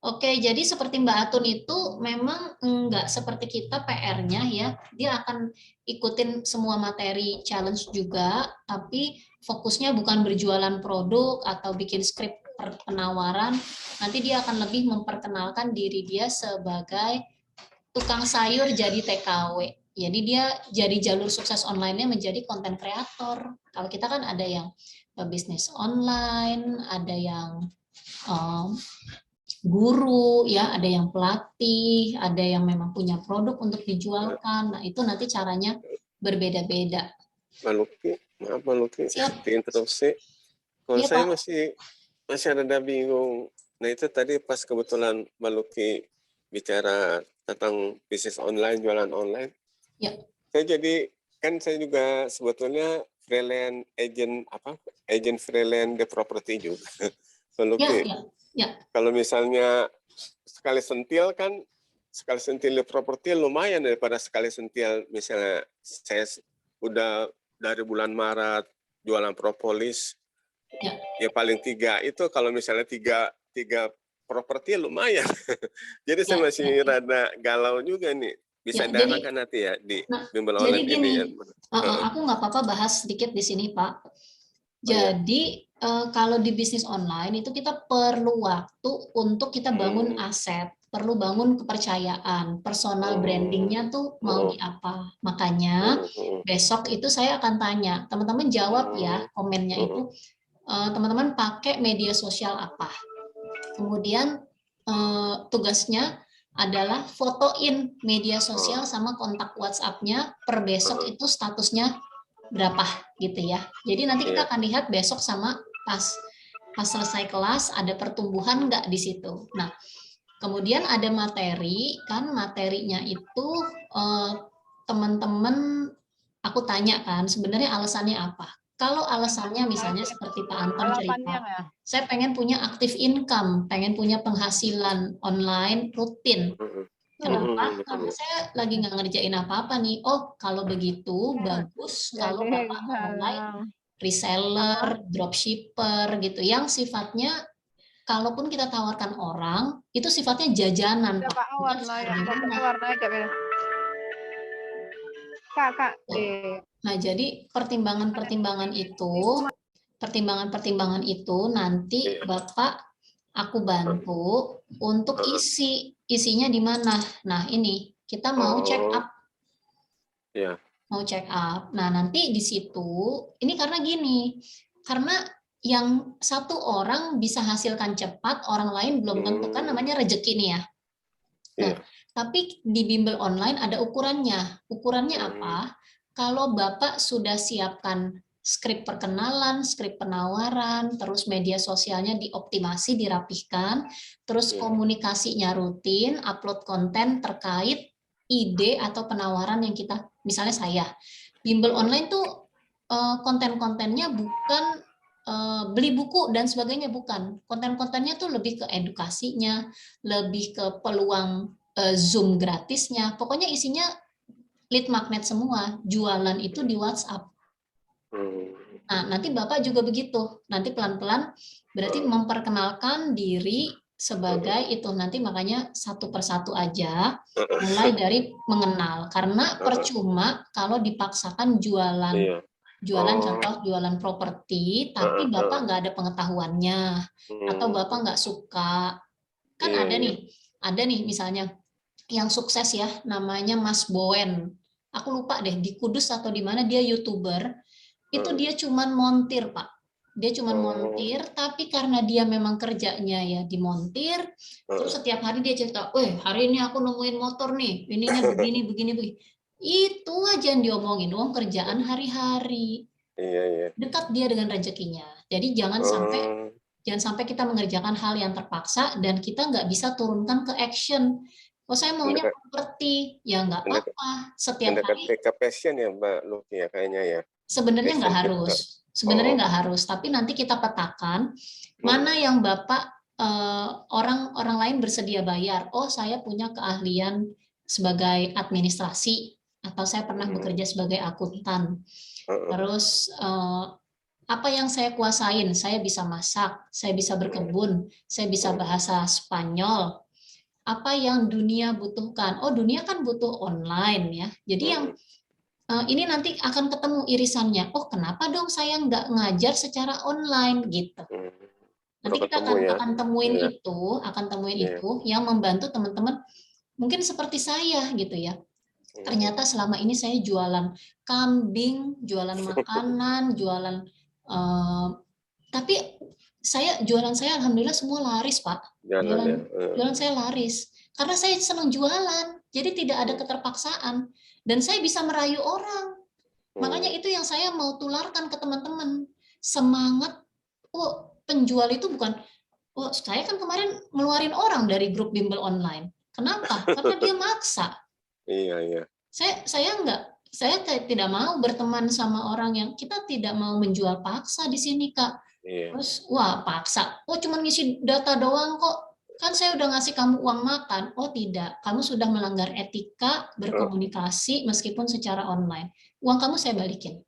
Oke, jadi seperti Mbak Atun itu memang enggak seperti kita PR-nya ya. Dia akan ikutin semua materi challenge juga, tapi fokusnya bukan berjualan produk atau bikin skrip penawaran. Nanti dia akan lebih memperkenalkan diri dia sebagai tukang sayur jadi TKW. Jadi dia jadi jalur sukses online-nya menjadi konten kreator. Kalau kita kan ada yang bisnis online, ada yang guru ya, ada yang pelatih, ada yang memang punya produk untuk dijualkan. Nah, itu nanti caranya berbeda-beda. Maluki, diinterupsi. Kalau ya, saya masih ada bingung. Nah, itu tadi pas kebetulan Maluki bicara tentang bisnis online, jualan online. Ya. Saya juga sebetulnya freelance agent freelance di properti juga. Maluki. Ya. Kalau misalnya sekali sentil di properti lumayan daripada sekali sentil. Misalnya saya udah dari bulan Maret jualan propolis, ya paling 3 itu kalau misalnya tiga properti lumayan. Jadi saya masih rada galau juga nih. Bisa diarahkan nanti ya di bimbel online jadi gini, ini. Aku nggak apa-apa bahas sedikit di sini Pak. Jadi kalau di bisnis online itu kita perlu waktu untuk kita bangun aset, perlu bangun kepercayaan, personal brandingnya tuh mau di apa. Makanya besok itu saya akan tanya, teman-teman jawab ya komennya itu, teman-teman pakai media sosial apa. Kemudian tugasnya adalah fotoin media sosial sama kontak WhatsApp-nya per besok itu statusnya berapa gitu ya. Jadi nanti kita akan lihat besok sama pas selesai kelas ada pertumbuhan nggak di situ. Nah, kemudian ada materi, kan materinya itu teman-teman aku tanya kan sebenarnya alasannya apa. Kalau alasannya misalnya seperti Pak Anton cerita, ya. saya pengen punya active income, pengen punya penghasilan online rutin. Kenapa? Karena saya lagi nggak ngerjain apa-apa nih. Oh, kalau begitu bagus kalau Bapak mulai reseller, dropshipper gitu, yang sifatnya kalaupun kita tawarkan orang, itu sifatnya jajanan, Pak. Bukan sekedar Kak. Nah, jadi pertimbangan-pertimbangan itu nanti Bapak aku bantu untuk isinya di mana. Nah, ini kita mau check up. Mau check up. Nah, nanti di situ ini karena gini. Karena yang satu orang bisa hasilkan cepat, orang lain belum tentu, kan namanya rezeki nih ya. Nah, tapi di bimbel online ada ukurannya. Ukurannya apa? Kalau Bapak sudah siapkan skrip perkenalan, skrip penawaran, terus media sosialnya dioptimasi, dirapihkan, terus komunikasinya rutin, upload konten terkait ide atau penawaran yang kita, misalnya saya, bimbel online tuh konten-kontennya bukan beli buku dan sebagainya, bukan. Konten-kontennya tuh lebih ke edukasinya, lebih ke peluang Zoom gratisnya, pokoknya isinya lead magnet semua, jualan itu di WhatsApp. Nah, nanti Bapak juga begitu, nanti pelan-pelan berarti memperkenalkan diri sebagai itu, nanti makanya satu persatu aja, mulai dari mengenal, karena percuma kalau dipaksakan jualan contoh jualan properti, tapi Bapak nggak ada pengetahuannya, atau Bapak nggak suka, kan ada nih misalnya yang sukses ya, namanya Mas Bowen, aku lupa deh di Kudus atau di mana, dia YouTuber, itu dia cuman montir Pak, dia cuman montir, tapi karena dia memang kerjanya ya dimontir, terus setiap hari dia cerita, hari ini aku nemuin motor nih, ininya begini, itu aja yang diomongin, kerjaan hari-hari, dekat dia dengan rezekinya. Jadi jangan sampai kita mengerjakan hal yang terpaksa dan kita nggak bisa turunkan ke action. Oh, saya maunya properti, ya nggak apa-apa. Setiap hari. Ke passion ya Mbak Luki ya kayaknya ya. Sebenarnya nggak harus, tapi nanti kita petakan mana yang Bapak orang lain bersedia bayar. Oh, saya punya keahlian sebagai administrasi, atau saya pernah bekerja sebagai akuntan. Terus apa yang saya kuasain? Saya bisa masak, saya bisa berkebun, saya bisa bahasa Spanyol. Apa yang dunia butuhkan? Oh, dunia kan butuh online ya. Jadi yang ini nanti akan ketemu irisannya. Oh, kenapa dong saya nggak ngajar secara online gitu? Nanti kita akan temuin itu yang membantu teman-teman mungkin seperti saya gitu ya. Ternyata selama ini saya jualan kambing, jualan makanan, jualan tapi jualan saya alhamdulillah semua laris Pak. Jualan saya laris karena saya senang jualan, jadi tidak ada keterpaksaan dan saya bisa merayu orang. Makanya itu yang saya mau tularkan ke teman-teman, semangat. Oh, penjual itu bukan, oh saya kan kemarin ngeluarin orang dari grup bimbel online. Kenapa? Karena dia maksa. Iya. Saya tidak mau berteman sama orang yang, kita tidak mau menjual paksa di sini Kak. Terus paksa, cuma ngisi data doang kok, kan saya udah ngasih kamu uang makan. Oh tidak, kamu sudah melanggar etika berkomunikasi meskipun secara online. Uang kamu saya balikin.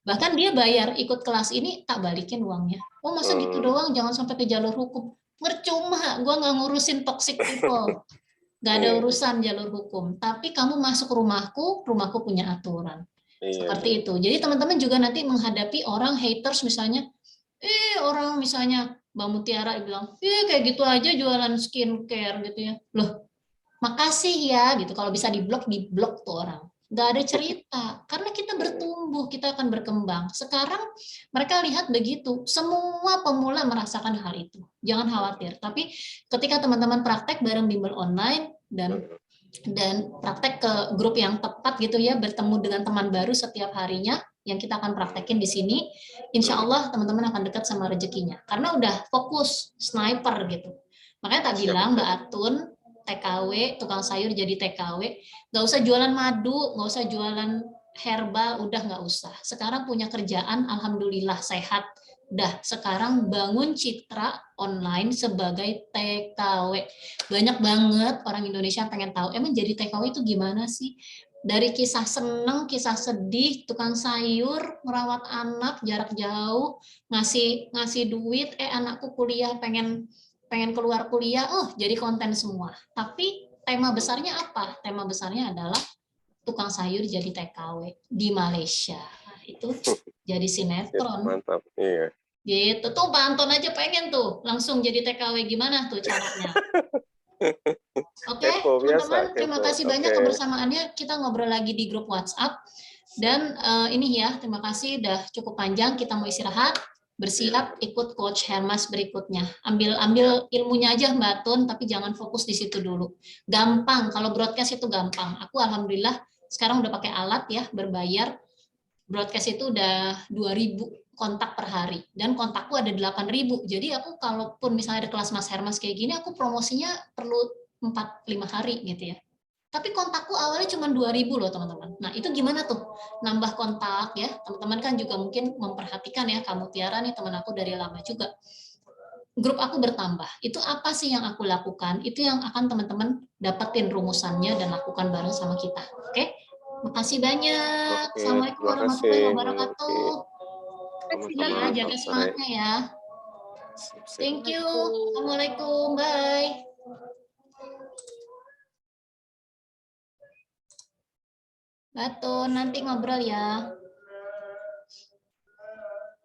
Bahkan dia bayar ikut kelas ini, tak balikin uangnya. Oh masa gitu doang, jangan sampai ke jalur hukum. Percuma, gue nggak ngurusin toxic people, nggak ada urusan jalur hukum. Tapi kamu masuk rumahku punya aturan. Seperti itu. Jadi teman-teman juga nanti menghadapi orang haters misalnya, orang misalnya Mbak Mutiara bilang, kayak gitu aja jualan skincare gitu ya. Loh, makasih ya gitu. Kalau bisa diblok tuh orang. Nggak ada cerita. Karena kita bertumbuh, kita akan berkembang. Sekarang mereka lihat begitu. Semua pemula merasakan hal itu. Jangan khawatir. Tapi ketika teman-teman praktek bareng bimbel online dan praktek ke grup yang tepat gitu ya, bertemu dengan teman baru setiap harinya, yang kita akan praktekin di sini, insya Allah teman-teman akan dekat sama rezekinya. Karena udah fokus, sniper gitu. Makanya tak bilang Mbak Atun, TKW, tukang sayur jadi TKW, nggak usah jualan madu, nggak usah jualan herbal udah nggak usah. Sekarang punya kerjaan, alhamdulillah sehat. Udah, sekarang bangun citra online sebagai TKW. Banyak banget orang Indonesia yang pengen tahu, emang jadi TKW itu gimana sih? Dari kisah seneng, kisah sedih, tukang sayur, merawat anak jarak jauh, ngasih duit, anakku kuliah pengen keluar kuliah, jadi konten semua. Tapi tema besarnya apa? Tema besarnya adalah tukang sayur jadi TKW di Malaysia. Nah, itu jadi sinetron. Mantap, iya. Gitu tuh, Pak Anton aja pengen tuh langsung jadi TKW, gimana tuh caranya? Oke, teman-teman, terima kasih banyak kebersamaannya. Kita ngobrol lagi di grup WhatsApp. Dan ini ya, terima kasih udah cukup panjang. Kita mau istirahat, bersiap ikut Coach Hermas berikutnya. Ambil ilmunya aja Mbak Tun, tapi jangan fokus di situ dulu. Gampang, kalau broadcast itu gampang. Aku alhamdulillah sekarang udah pakai alat ya, berbayar. Broadcast itu udah 2.000 kontak per hari, dan kontakku ada 8.000. Jadi aku kalaupun misalnya ada kelas Mas Hermas kayak gini, aku promosinya perlu 4-5 hari gitu ya. Tapi kontakku awalnya cuma 2.000 loh teman-teman. Nah itu gimana tuh nambah kontak ya, teman-teman kan juga mungkin memperhatikan ya, kamu Tiara nih teman aku dari lama juga. Grup aku bertambah, itu apa sih yang aku lakukan, itu yang akan teman-teman dapetin rumusannya dan lakukan bareng sama kita. Oke, makasih banyak. Assalamualaikum warahmatullahi wabarakatuh. Ya, jaga semangatnya ya. Thank you. Assalamualaikum. Bye. Batu, nanti ngobrol ya.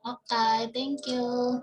Oke, thank you.